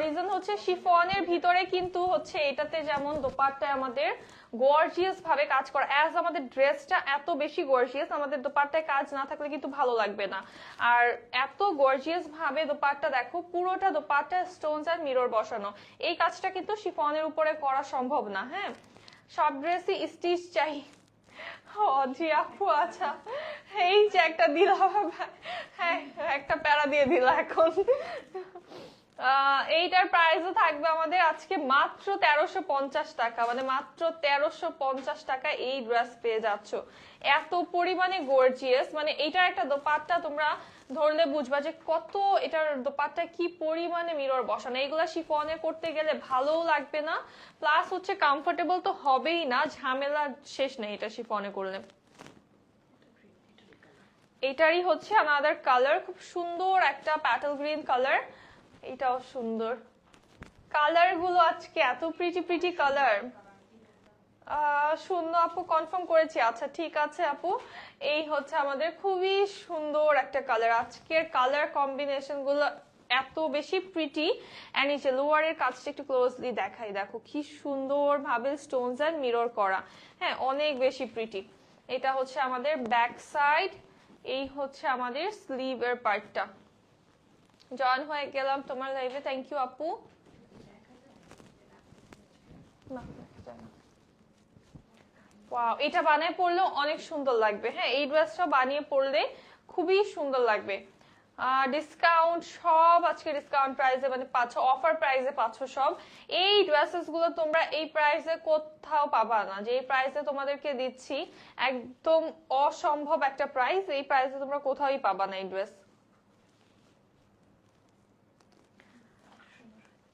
রিজন হচ্ছে শিফনের ভিতরে কিন্তু হচ্ছে এটাতে যেমন দোপাট্টায় আমাদের গর্জিয়াস ভাবে কাজ করা, অ্যাজ আমাদের ড্রেসটা এত বেশি গর্জিয়াস, আমাদের দোপাট্টায় কাজ না থাকলে কিন্তু ভালো লাগবে না। আর এত গর্জিয়াস ভাবে দোপাট্টা দেখো, পুরোটা দোপাট্টা স্টোনস আর মিরর বসানো, এই কাজটা কিন্তু শিফনের উপরে করা সম্ভব না। হ্যাঁ, সব ড্রেসই স্টিচ চাই। জি আপু, আচ্ছা এই যে একটা দিলাম, হ্যাঁ একটা প্যারা দিয়ে দিলা এখন। এইটার প্রাইসও থাকবে আমাদের আজকে মাত্র 1350 টাকা, মানে মাত্র 1350 টাকা এই ড্রেস পেয়ে যাচ্ছ। এত পরিমাণে গর্জিয়াস, মানে এইটার একটা দোপাট্টা তোমরা ধরলে বুঝবা যে কত, এটার দোপাট্টা কি পরিমাণে মিরর বসানো। এইগুলা শিফনে করতে গেলে ভালোও লাগবে না, প্লাস হচ্ছে কমফোর্টেবল তো হবেই না, ঝামেলা শেষ নেই এটা শিফনে করলে। এটারই হচ্ছে আমাদের কালার, খুব সুন্দর একটা প্যাটেল গ্রিন কালার, এটাও সুন্দর। কালার গুলো আজকে এত প্রিটি প্রিটি কালার। শূন্য আপু কনফার্ম করেছি, আচ্ছা ঠিক আছে আপু। এই হচ্ছে আমাদের খুবই সুন্দর একটা কালার, আজকের কালার কম্বিনেশন গুলো এত বেশি প্রিটি। এন্ড এই যে লোয়ারের কাজটা একটু ক্লোজলি দেখাই, দেখো কি সুন্দর ভাবে স্টোনস এন্ড মিরর করা, হ্যাঁ অনেক বেশি প্রিটি। এটা হচ্ছে আমাদের ব্যাক সাইড, এই হচ্ছে আমাদের স্লিভের পার্টটা। জয়েন হয়ে গেলাম তোমার লাইভে, থ্যাংক ইউ আপু। ওয়াও, এটা বানিয়ে পরলেও অনেক সুন্দর লাগবে। হ্যাঁ, এই ড্রেসটা বানিয়ে পরলে খুবই সুন্দর লাগবে। ডিসকাউন্ট সব আজকে ডিসকাউন্ট প্রাইসে মানে পাচ্ছ, অফার প্রাইসে পাচ্ছ সব। এই ড্রেসেস গুলো তোমরা এই প্রাইসে কোথাও পাবা না, যে এই প্রাইসে তোমাদেরকে দিচ্ছি একদম অসম্ভব একটা প্রাইস, এই প্রাইসে তোমরা কোথাওই পাবা না এই ড্রেস।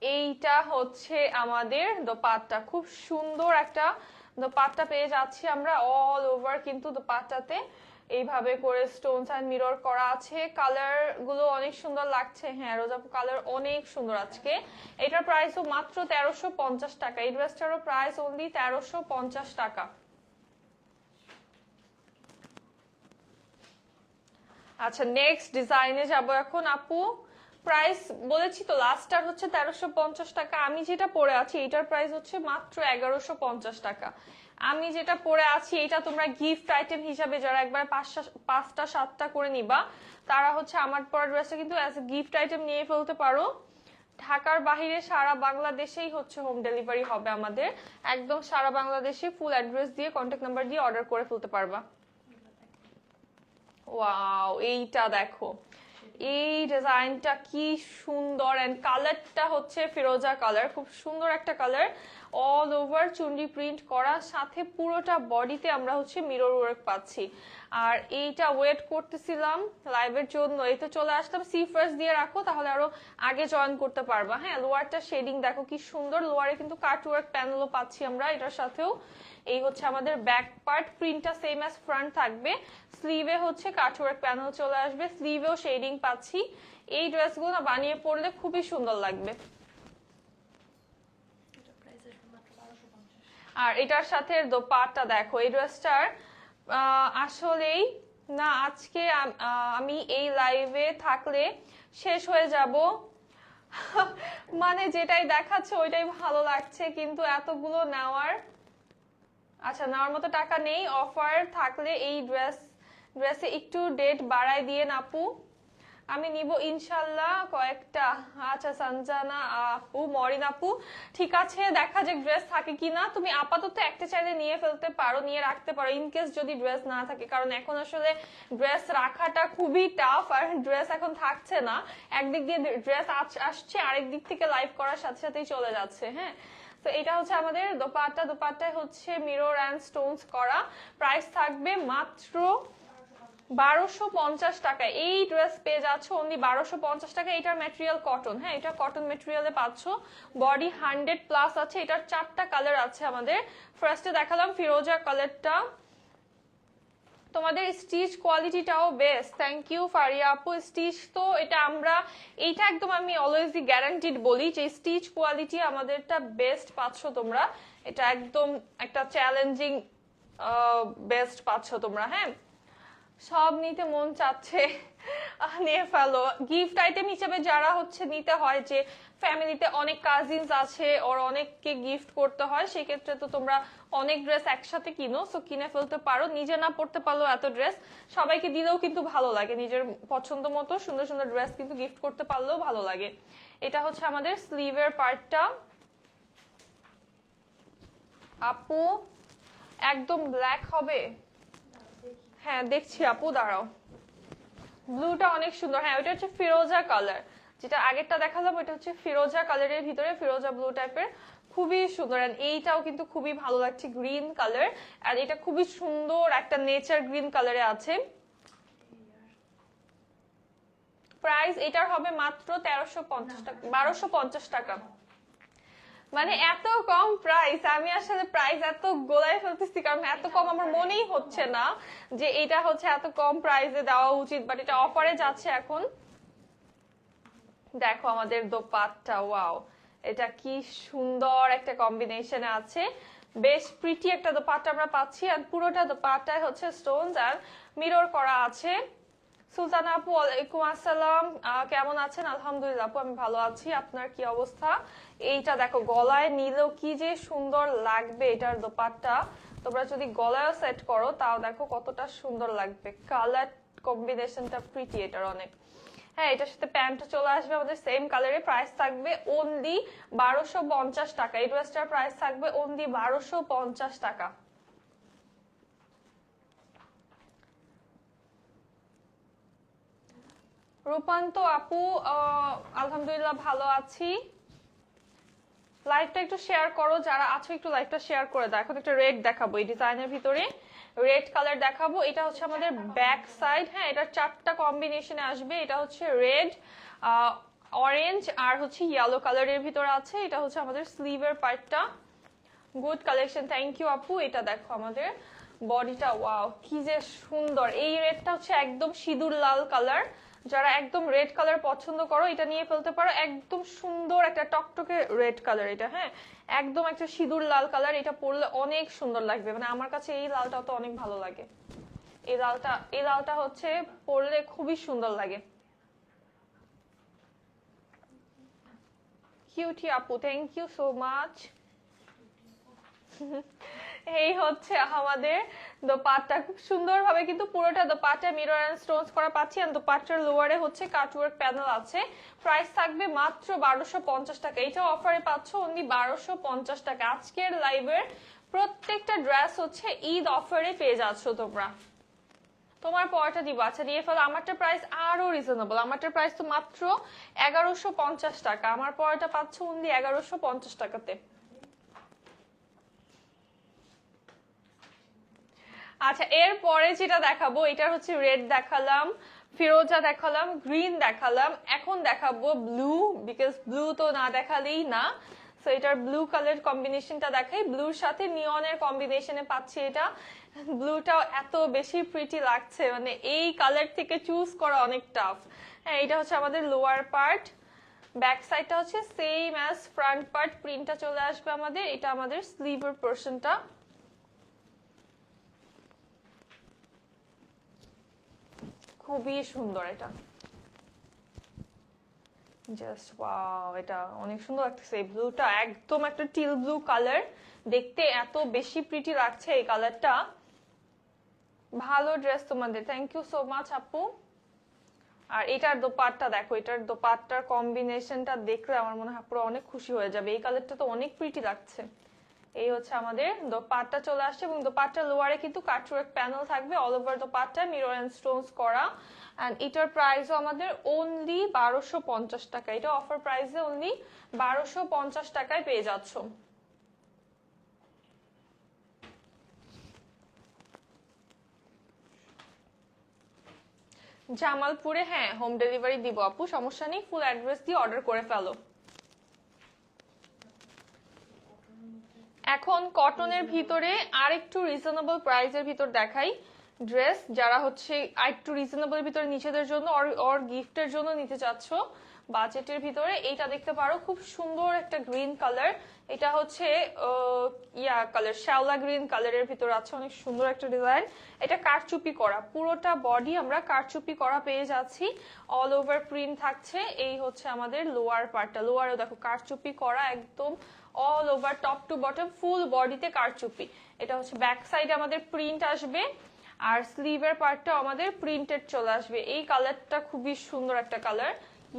এইটা হচ্ছে আমাদের দোপাট্টা, খুব সুন্দর একটা দোপাট্টা পেয়ে যাচ্ছি আমরা অল ওভার, কিন্তু দোপাট্টাতে এইভাবে করে স্টোনস এন্ড মিরর করা আছে। কালার গুলো অনেক সুন্দর লাগছে, হ্যাঁ রোজাপু কালার অনেক সুন্দর আজকে। এটার প্রাইসও মাত্র 1350 টাকা, এই ড্রেসটারও প্রাইস অনলি 1350 টাকা। আচ্ছা নেক্সট ডিজাইনে যাব এখন আপু। প্রাইস বলেছি তো, লাস্টটার হচ্ছে 1350 টাকা। আমি যেটা পরে আছি এটার প্রাইস হচ্ছে মাত্র 1150 টাকা। আমি যেটা পরে আছি এটা তোমরা গিফট আইটেম হিসাবে, যারা একবার 5টা 7টা করে নিবা তারা হচ্ছে আমার পরা ড্রেসটা কিন্তু অ্যাজ এ গিফট আইটেম নিয়ে ফেলতে পারো। ঢাকার বাহিরে সারা বাংলাদেশেই হচ্ছে হোম ডেলিভারি হবে আমাদের, একদম সারা বাংলাদেশে ফুল অ্যাড্রেস দিয়ে কন্ট্যাক্ট নাম্বার দিয়ে অর্ডার করে ফেলতে পারবা। ওয়াও, এইটা দেখো, এই ডিজাইনটা কি সুন্দর, এন্ড কালারটা হচ্ছে ফিরোজা কালার, খুব সুন্দর একটা colour, all over Chundi print করা, সাথে পুরোটা বডিতে আমরা হচ্ছে মিরর ওয়ার্ক পাচ্ছি। আর এইটা ওয়েট করতেছিলাম লাইভের জন্য, এই তো চলে আসলাম। সি ফার্স্ট দিয়ে রাখো তাহলে আরো আগে জয়েন করতে পারবা। হ্যাঁ, লোয়ারটা শেডিং দেখো কি সুন্দর, লোয়ারে কিন্তু কাট ওয়ার্ক প্যানেলও পাচ্ছি আমরা এটার সাথেও। এই হচ্ছে আমাদের ব্যাক পার্ট, প্রিন্টটা সেম অ্যাজ ফ্রন্ট থাকবে, স্লিভে হচ্ছে কাটওয়ার্ক প্যানেল চলে আসবে, স্লিভেও শেডিং পাচ্ছি। এই ড্রেসগুলো না বানিয়ে পরলে খুবই সুন্দর লাগবে। আর এটার সাথে দোপাট্টা দেখো, এই ড্রেসটার আসলেই না আজকে আমি এই লাইভে থাকলে শেষ হয়ে যাব। মানে যেটাই দেখাচ্ছে ওইটাই ভালো লাগছে, কিন্তু এতগুলো নেওয়ার, আচ্ছা নেওয়ার মতো টাকা নেই। অফার থাকলে এই ড্রেসে একটু ডেট বাড়ায় দিয়ে আপু, আমি নিব ইনশাল্লাহ কয়েকটা। আচ্ছা সঞ্জানা আপু, মরিন আপু, ঠিক আছে দেখা যাক ড্রেস থাকে কিনা। তুমি আপাতত একটা চাইলে নিয়ে ফেলতে পারো, নিয়ে রাখতে পারো ইনকেস যদি ড্রেস না থাকে, কারণ এখন আসলে ড্রেস রাখাটা খুবই টাফ, আর ড্রেস এখন থাকছে না। একদিক দিয়ে ড্রেস আসছে, আরেক দিক থেকে লাইভ করার সাথে সাথেই চলে যাচ্ছে। হ্যাঁ, তো এটা হচ্ছে আমাদের দোপাট্টা, দোপাট্টায় হচ্ছে মিরর অ্যান্ড স্টোনস করা। প্রাইস থাকবে মাত্র 1250 টাকা এই ড্রেস পেয়ে যাচ্ছ অনলি 1250 টাকা। এটার ম্যাটেরিয়াল কটন, হ্যাঁ এটা কটন ম্যাটেরিয়ালে পাচ্ছ। বডি 100+ আছে। এটার 4টা কালার আছে আমাদের। ফার্স্টে দেখালাম ফিরোজা কালারটা। তোমাদের স্টিচ কোয়ালিটিটাও বেস্ট। থ্যাংক ইউ ফারিয়া আপু। স্টিচ তো এটা এইটা একদম আমি অলওয়েজই গ্যারান্টিড বলি যে স্টিচ কোয়ালিটি আমাদেরটা বেস্ট পাচ্ছ তোমরা। এটা একদম একটা চ্যালেঞ্জিং বেস্ট পাচ্ছ তোমরা। হ্যাঁ সব নিতে মন চাচ্ছে, নিয়ে ফেলো। গিফট আইটেম হিসেবে যারা নিতে হয়, যে ফ্যামিলিতে অনেক কাজিনস আছে ওর অনেককে গিফট করতে হয়, সেক্ষেত্রে তো তোমরা অনেক ড্রেস একসাথে কিনো, সো কিনে ফেলতে পারো। নিজে না পড়তে পারলেও এত ড্রেস সবাইকে দিলেও কিন্তু ভালো লাগে। নিজের পছন্দ মতো সুন্দর সুন্দর ড্রেস কিন্তু গিফট করতে পারলেও ভালো লাগে। এটা আমাদের স্লিভের পার্টটা। আপু একদম ব্ল্যাক হবে? হ্যাঁ দেখছি আপু, দাঁড়াও। ব্লুটা অনেক সুন্দর। হ্যাঁ ওটা ফিরোজা কালার, যেটা আগেরটা দেখালাম ওটা ফিরোজা কালারের ভিতরে ফিরোজা ব্লু টাইপের, খুবই সুন্দর। এইটাও কিন্তু খুবই ভালো লাগছে, গ্রিন কালার। আর এটা খুবই সুন্দর একটা নেচার গ্রিন কালারে আছে। প্রাইস এটার হবে মাত্র 1350 টাকা, 1250 টাকা। মানে এত কম প্রাইস, আমি আসলে প্রাইস এত গোলায় ফেলতেছি, কারণ এত কম আমার মনেই হচ্ছে না যে এটা এত কম প্রাইসে দেওয়া উচিত, বাট এটা অফারে যাচ্ছে এখন। দেখো আমাদের দোপাট্টা, ওয়াও এটা কি সুন্দর একটা কম্বিনেশনে আছে। বেশ প্রিটি একটা দোপাট্টা আমরা পাচ্ছি। আর পুরোটা দোপাট্টায় স্টোনস আর মিরর করা আছে। সুলতানা আপু ওয়ালাইকুম আসসালাম, কেমন আছেন? আলহামদুলিল্লাহ আপু আমি ভালো আছি, আপনার কি অবস্থা? এইটা দেখো গলায় নিলেও কি যে সুন্দর লাগবে এটার দোপাট্টা। তোমরা যদি গলায়ও সেট করো তাও দেখো কতটা সুন্দর লাগবে। কালার কম্বিনেশনটা প্রিটি এটার অনেক। হ্যাঁ এটার সাথে প্যান্ট চলে আসবে আমাদের সেম কালারে। প্রাইস থাকবে অনলি 1250 টাকা। এই ড্রেসটার প্রাইস থাকবে অনলি 1250 টাকা। রূপান্ত আপু আলহামদুলিল্লাহ ভালো আছি। লাইভটা একটু শেয়ার করো, যারা আছো একটু লাইভটা শেয়ার করে দাও। এখন একটা রেড দেখাবো, এই ডিজাইনের ভিতরে রেড কালার দেখাবো। এটা আমাদের ব্যাক সাইড। হ্যাঁ এটা 4টা কম্বিনেশনে আসবে। এটা রেড, অরেঞ্জ আর ইয়েলো কালারের ভিতরে আছে। এটা আমাদের স্লিভের পার্টটা। গুড কালেকশন, থ্যাংক ইউ আপু। এটা দেখো আমাদের বডিটা, ওয়াও কি যে সুন্দর। এই রেডটা একদম সিঁদুর লাল কালার। যারা একদম রেড কালার পছন্দ করো এটা নিয়ে ফেলতে পারো। একদম সুন্দর একটা টকটকে রেড কালার এটা। হ্যাঁ একদম একটা সিঁদুর লাল কালার। এটা পরলে অনেক সুন্দর লাগবে। মানে আমার কাছে এই লালটা তো অনেক ভালো লাগে। এই লালটা পরলে খুবই সুন্দর লাগে। কিউটি আপু, থ্যাংক ইউ সো মাচ। এই আমাদের দোপাট্টা, খুব সুন্দর ভাবে কিন্তু পুরোটা দোপাট্টা মিরর এন্ড স্টোনস করা পাচ্ছি। আর দোপাট্টার লোয়ারে কাটওয়ার্ক প্যানেল আছে। প্রাইস থাকবে মাত্র 1250 টাকা। এটা অফারে পাচ্ছ অনলি 1250 টাকা। আজকের লাইভের প্রত্যেকটা ড্রেস ঈদ অফারে পেয়ে যাচ্ছ তোমরা। তোমার পরটা দিব, আচ্ছা দিয়ে ফেলো। আমারটা প্রাইস আরো রিজনেবল, আমারটা প্রাইস তো মাত্র 1150 টাকা। আমার পরটা পাচ্ছ অনলি 1150 টাকাতে। আচ্ছা এরপরে যেটা দেখাবো, এটা রেড দেখালাম, ফিরোজা দেখালাম, গ্রিন দেখালাম, এখন দেখাবো ব্লু, বিকজ ব্লু তো না দেখালেই না। সো এটার ব্লু কালার কম্বিনেশনটা দেখাই। ব্লুর সাথে নিয়নের কম্বিনেশনে পাচ্ছি। এটা ব্লুটাও এত বেশি প্রিটি লাগছে, মানে এই কালার থেকে চুজ করা অনেক টাফ। হ্যাঁ এটা আমাদের লোয়ার পার্ট। ব্যাক সাইডটা সেম অ্যাজ ফ্রন্ট পার্ট, প্রিন্টটা চলে আসবে আমাদের। এটা আমাদের স্লিভের পোরশনটা। খুবই সুন্দর এটা, জাস্ট ওয়াও, এটা অনেক সুন্দর লাগতেছে। এই ব্লুটা একদম একটা টিল ব্লু কালার, দেখতে এত বেশি প্রিটি লাগছে এই কালারটা। ভালো ড্রেস তোমাদের, থ্যাংক ইউ সো মাচ আপু। আর এটার দোপাট্টা দেখো, এটার দোপাট্টার কম্বিনেশনটা দেখলে আমার মনে হয় পুরো অনেক খুশি হয়ে যাবে। এই কালারটা তো অনেক প্রিটি লাগছে। এই আমাদের দোপাট্টা চলে আসছে, এবং দোপাট্টার লোয়ারে কিন্তু কাটওয়ার্ক প্যানেল থাকবে। All over dupatta mirror and stones করা। এন্ড এটার প্রাইসও আমাদের অনলি 1250 টাকা। এটা অফার প্রাইসে অনলি 1250 টাকায় পেয়ে যাচ্ছ। জামালপুরে হ্যাঁ হোম ডেলিভারি দিব আপু, সমস্যা নেই, ফুল অ্যাড্রেস দিয়ে অর্ডার করে ফেলো। এখন কটনের ভিতরে আর একটু রিজনেবল প্রাইসের ভিতর দেখাই ড্রেস, যারা হচ্ছে আর একটু রিজনেবল ভিতরে নিজেদের জন্য অর গিফটের জন্য নিতে চাচ্ছ বাজেটের ভিতরে, এইটা দেখতে পারো। খুব সুন্দর একটা গ্রিন কালার, এটা হচ্ছে ইয়া কালার, শ্যাওলা গ্রিন কালারের ভিতর আছে, অনেক সুন্দর একটা ডিজাইন। এটা কারচুপি করা, পুরোটা বডি আমরা কারচুপি করা পেয়ে যাচ্ছি, অল ওভার প্রিন্ট থাকছে। এই হচ্ছে আমাদের লোয়ার পার্টটা, লোয়ারও দেখো কারচুপি করা একদম all over top to bottom full বডিতে কারচুপি। এটা হচ্ছে ব্যাক সাইডে আমাদের প্রিন্ট আসবে, আর স্লিভের পার্টটা আমাদের প্রিন্টেড চলে আসবে। এই কালারটা খুবই সুন্দর একটা কালার,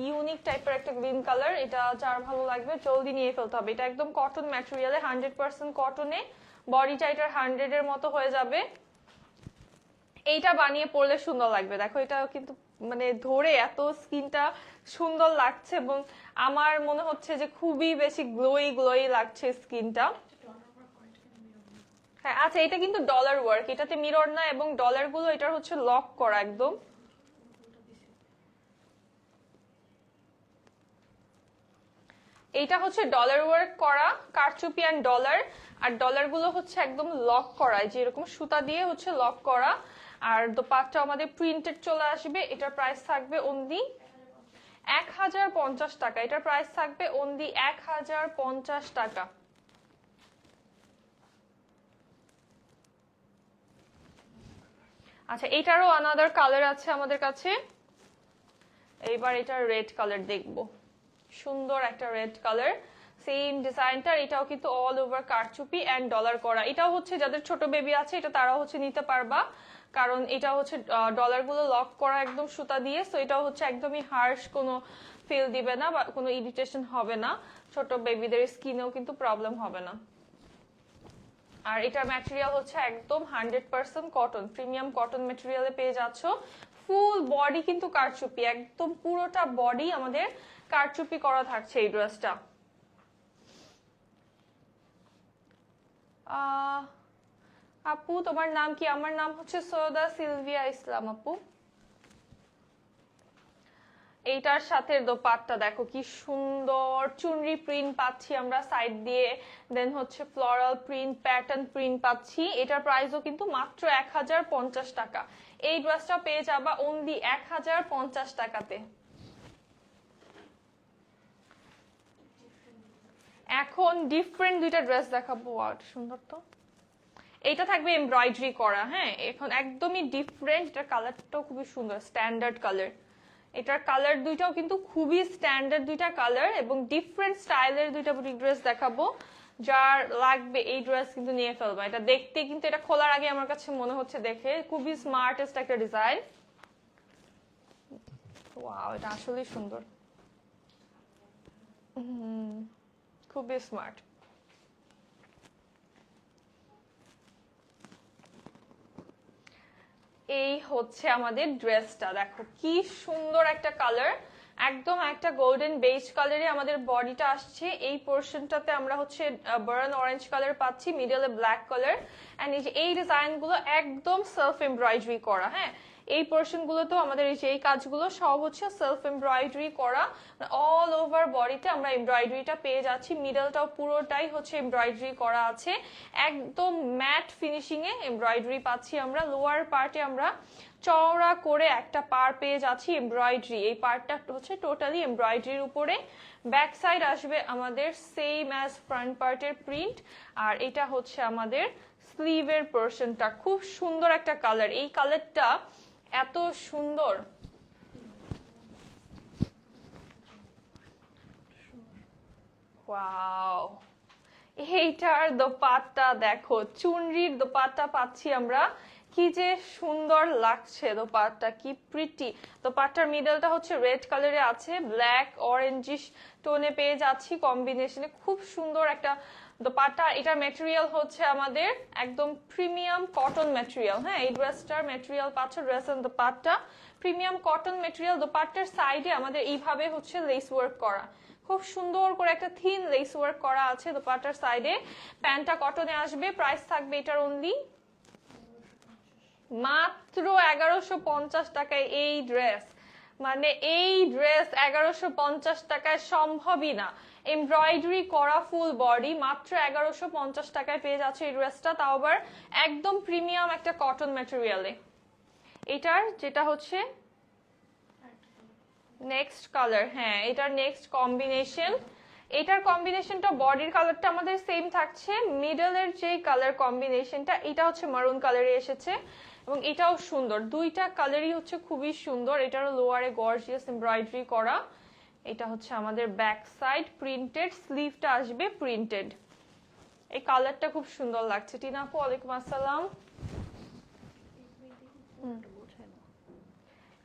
ইউনিক টাইপের একটা গ্রিন কালার। এটা যার ভালো লাগবে জলদি নিয়ে ফেলতে হবে। এটা একদম কটন ম্যাটেরিয়ালে, 100% কটনে, বডিটা এটার 100 এর মতো হয়ে যাবে। এইটা বানিয়ে পরলে সুন্দর লাগবে, দেখো এটা কিন্তু মানে ধরে এত স্কিনটা সুন্দর লাগছে, এবং আমার মনে হচ্ছে যে খুবই বেশি গ্লোই গ্লোই লাগছে স্কিনটা। হ্যাঁ আচ্ছা, এটা কিন্তু ডলার ওয়ার্ক, এটাতে মিরর না, এবং ডলার গুলো এটার হচ্ছে লক করা একদম। এইটা হচ্ছে ডলার ওয়ার্ক করা কারচুপি অ্যান্ড ডলার, আর ডলার গুলো হচ্ছে একদম লক করা, যে এরকম সুতা দিয়ে হচ্ছে লক করা। আর দোপাট্টা আমাদের প্রিন্টেড চলে আসবে। এটার প্রাইস থাকবে অনলি 1050 টাকা। এটার প্রাইস থাকবে অনলি 1050 টাকা। আচ্ছা, এটারও আনাদার কালার আছে আমাদের কাছে। এইবার এটা রেড কালার দেখবো, সুন্দর একটা রেড কালার, সেম ডিজাইনটার। এটাও কিন্তু অল ওভার কারচুপি এন্ড ডলার করা। এটাও হচ্ছে যাদের ছোট বেবি আছে এটা তারাও হচ্ছে নিতে পারবা, কারণ এটা হচ্ছে ডলার গুলো লক করা একদম সুতা দিয়ে, সো এটাও হচ্ছে একদমই হার্শ কোনো ফিল দিবে না বা কোনো ইরিটেশন হবে না, ছোট বেবিদের স্কিনেও কিন্তু প্রবলেম হবে না। আর এটার ম্যাটেরিয়াল হচ্ছে একদম 100% কটন, প্রিমিয়াম কটন ম্যাটেরিয়ালে পেয়ে যাচ্ছ। ফুল বডি কিন্তু কারচুপি, একদম পুরোটা বডি আমাদের কারচুপি করা থাকছে এই ড্রেসটা। আপু তোমার নাম কি? আমার নাম হচ্ছে সৈয়দা সিলভিয়া ইসলাম আপু। এইটার সাথে দোপাট্টা দেখো কি সুন্দর, চুনরি প্রিন্ট পাচ্ছি আমরা সাইড দিয়ে, দেন হচ্ছে ফ্লোরাল প্রিন্ট, প্যাটার্ন প্রিন্ট পাচ্ছি। এটার প্রাইসও কিন্তু মাত্র 1050 টাকা। এই ড্রেসটা পেয়ে যাবা অনলি 1050 টাকাতে। এখন ডিফারেন্ট দুইটা ড্রেস দেখাবো, সুন্দর তো। এইটা থাকবে এমব্রয়ডারি করা, হ্যাঁ এখন একদমই ডিফারেন্ট। এটার কালারটাও খুবই সুন্দর, স্ট্যান্ডার্ড কালার। এটার কালার দুইটাও কিন্তু খুবই স্ট্যান্ডার্ড দুইটা কালার, এবং ডিফারেন্ট স্টাইলের দুইটা বুটিক ড্রেস দেখাবো। যার লাগবে এই ড্রেস কিন্তু নিয়ে ফেলবো। এটা দেখতে কিন্তু, এটা খোলার আগে আমার কাছে মনে হচ্ছে দেখে খুবই স্মার্টেস্ট একটা ডিজাইন। ওয়াও, এটা আসলেই সুন্দর, খুবই স্মার্ট। এই হচ্ছে আমাদের ড্রেসটা, দেখো কি সুন্দর একটা কালার, একদম একটা গোল্ডেন বেজ কালারে আমাদের বডিটা আসছে। এই পোর্শনটাতে আমরা হচ্ছে বার্ন অরেঞ্জ কালার পাচ্ছি, মিডলে ব্ল্যাক কালার, এন্ড এই ডিজাইন গুলো একদম সেলফ এমব্রয়ডারি করা। হ্যাঁ, এই পোর্শন গুলোতেও আমাদের এই যে এই কাজগুলো সব হচ্ছে সেলফ এমব্রয়ডারি করা, অল ওভার বডিতে আমরা এমব্রয়ডারিটা পেয়ে যাচ্ছি। মিডলটাও পুরোটাই হচ্ছে এমব্রয়ডারি করা আছে, একদম ম্যাট ফিনিশিং এ এমব্রয়ডারি পাচ্ছি আমরা। লোয়ার পার্টে আমরা চওড়া করে একটা পার পেয়ে যাচ্ছি এমব্রয়ডারি, এই পার্টটা হচ্ছে টোটালি এমব্রয়ডারির উপরে। ব্যাক সাইড আসবে আমাদের সেম অ্যাজ ফ্রন্ট পার্টের প্রিন্ট, আর এটা হচ্ছে আমাদের স্লিভের পোর্শনটা। খুব সুন্দর একটা কালার, এই কালারটা এত সুন্দর। ওয়াও, এইটার দোপাট্টা দেখো, চুনরির দোপাট্টা পাচ্ছি আমরা, কি যে সুন্দর লাগছে দোপাট্টা, কি প্রিটি। দোপাট্টার মিডলটা হচ্ছে রেড কালারে আছে, ব্ল্যাক অরেঞ্জিশ টোনে পেয়ে যাচ্ছি কম্বিনেশনে, খুব সুন্দর একটা দোপাট্টা। এটার ম্যাটেরিয়াল হচ্ছে আমাদের একদম প্রিমিয়াম কটন ম্যাটেরিয়াল। হ্যাঁ, এই ড্রেসটার ম্যাটেরিয়াল পাচ্ছ, dress and dupatta premium cotton material. দোপাট্টার সাইডে আমাদের এইভাবে হচ্ছে লেস ওয়ার্ক করা, খুব সুন্দর করে একটা থিন লেস ওয়ার্ক করা আছে দোপাট্টার সাইডে। প্যান্টটা কটনে আসবে, প্রাইস থাকবে এটার অনলি মাত্র 1150 টাকায় এই ড্রেস, মানে এই ড্রেস 1150 টাকায় সম্ভবই না। এমব্রয়ডারি করা ফুল বডি, মাত্র 1150 টাকায় পেয়ে যাচ্ছে এই ড্রেসটা, তাও আবার একদম প্রিমিয়াম একটা কটন ম্যাটেরিয়ালে। এটার যেটা হচ্ছে নেক্সট কালার, হ্যাঁ এটার নেক্সট কম্বিনেশন, এটার কম্বিনেশনটা বডির কালারটা আমাদের সেম থাকছে, মিডলের যে কালার কম্বিনেশনটা এটা হচ্ছে মারুন কালারে এসেছে, এবং এটাও সুন্দর, দুইটা কালারই হচ্ছে খুবই সুন্দর। এটারও লোয়ারে গর্জিয়াস এমব্রয়ডারি করা, এটা হচ্ছে আমাদের ব্যাক সাইড প্রিন্টেড, স্লিভটা আসবে প্রিন্টেড। এই কালারটা খুব সুন্দর লাগছে। টিনা আপু ওয়ালাইকুম আসসালাম।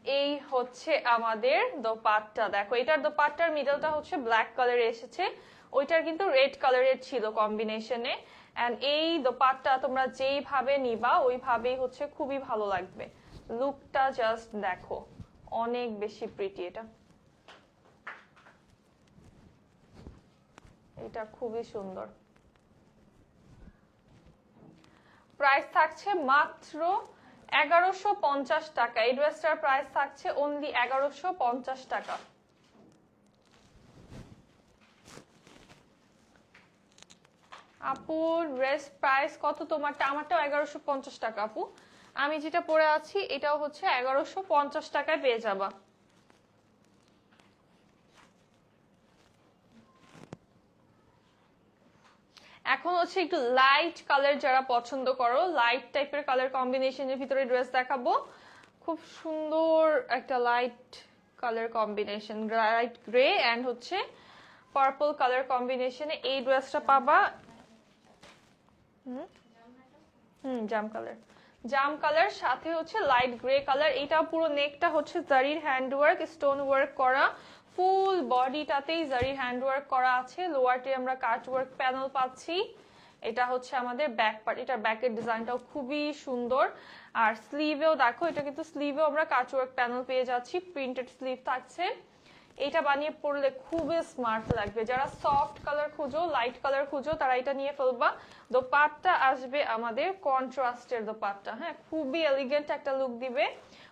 এই হচ্ছে আমাদের দোপাট্টা, দেখো এটার দোপাট্টার মিডলটা হচ্ছে ব্ল্যাক কালারে এসেছে, ওইটার কিন্তু রেড কালারের ছিল কম্বিনেশনে। এন্ড এই দোপাট্টা তোমরা যেইভাবে নিবা ওইভাবেই হচ্ছে খুবই ভালো লাগবে। লুকটা জাস্ট দেখো, অনেক বেশি প্রিটি। এটা খুবই সুন্দর। প্রাইস থাকছে মাত্র 1150 টাকা। এই ড্রেসটার প্রাইস থাকছে অনলি 1150 টাকা। আপু ড্রেস প্রাইস কত তোমারটা? আমারটাও 1150 টাকা আপু। আমি যেটা পরে আছি এটাও হচ্ছে 1150 টাকায় পেয়ে যাবা। এখন হচ্ছে একটু লাইট কালার যারা পছন্দ করো, লাইট টাইপের কালার কম্বিনেশনের ভিতরে ড্রেস দেখাবো। খুব সুন্দর একটা light colour combination, light grey and হচ্ছে পার্পল কালার কম্বিনেশনে এই ড্রেসটা পাবা। জাম কালার, জাম কালার সাথে হচ্ছে লাইট গ্রে কালার। এটা পুরো নেকটা হচ্ছে জারির হ্যান্ডওয়ার্ক, স্টোন ওয়ার্ক করা, ফুল বডিটাতেই জারির হ্যান্ডওয়ার্ক করা আছে। লোয়ারটি আমরা কাটওয়ার্ক প্যানেল পাচ্ছি। এটা হচ্ছে আমাদের ব্যাক পার্ট, এটার ব্যাকের ডিজাইনটাও খুবই সুন্দর। আর স্লিভেও দেখো, এটা কিন্তু স্লিভেও আমরা কাটওয়ার্ক প্যানেল পেয়ে যাচ্ছি, প্রিন্টেড স্লিভ থাকছে। এটা বানিয়ে পরলে খুবই স্মার্ট লাগবে। যারা সফট কালার খুঁজো, লাইট কালার খুঁজো, তারা এটা নিয়ে ফেলবা। দোপাট্টা আসবে আমাদের কন্ট্রাস্টের দোপাট্টা, হ্যাঁ খুবই এলিগেন্ট একটা লুক দিবে।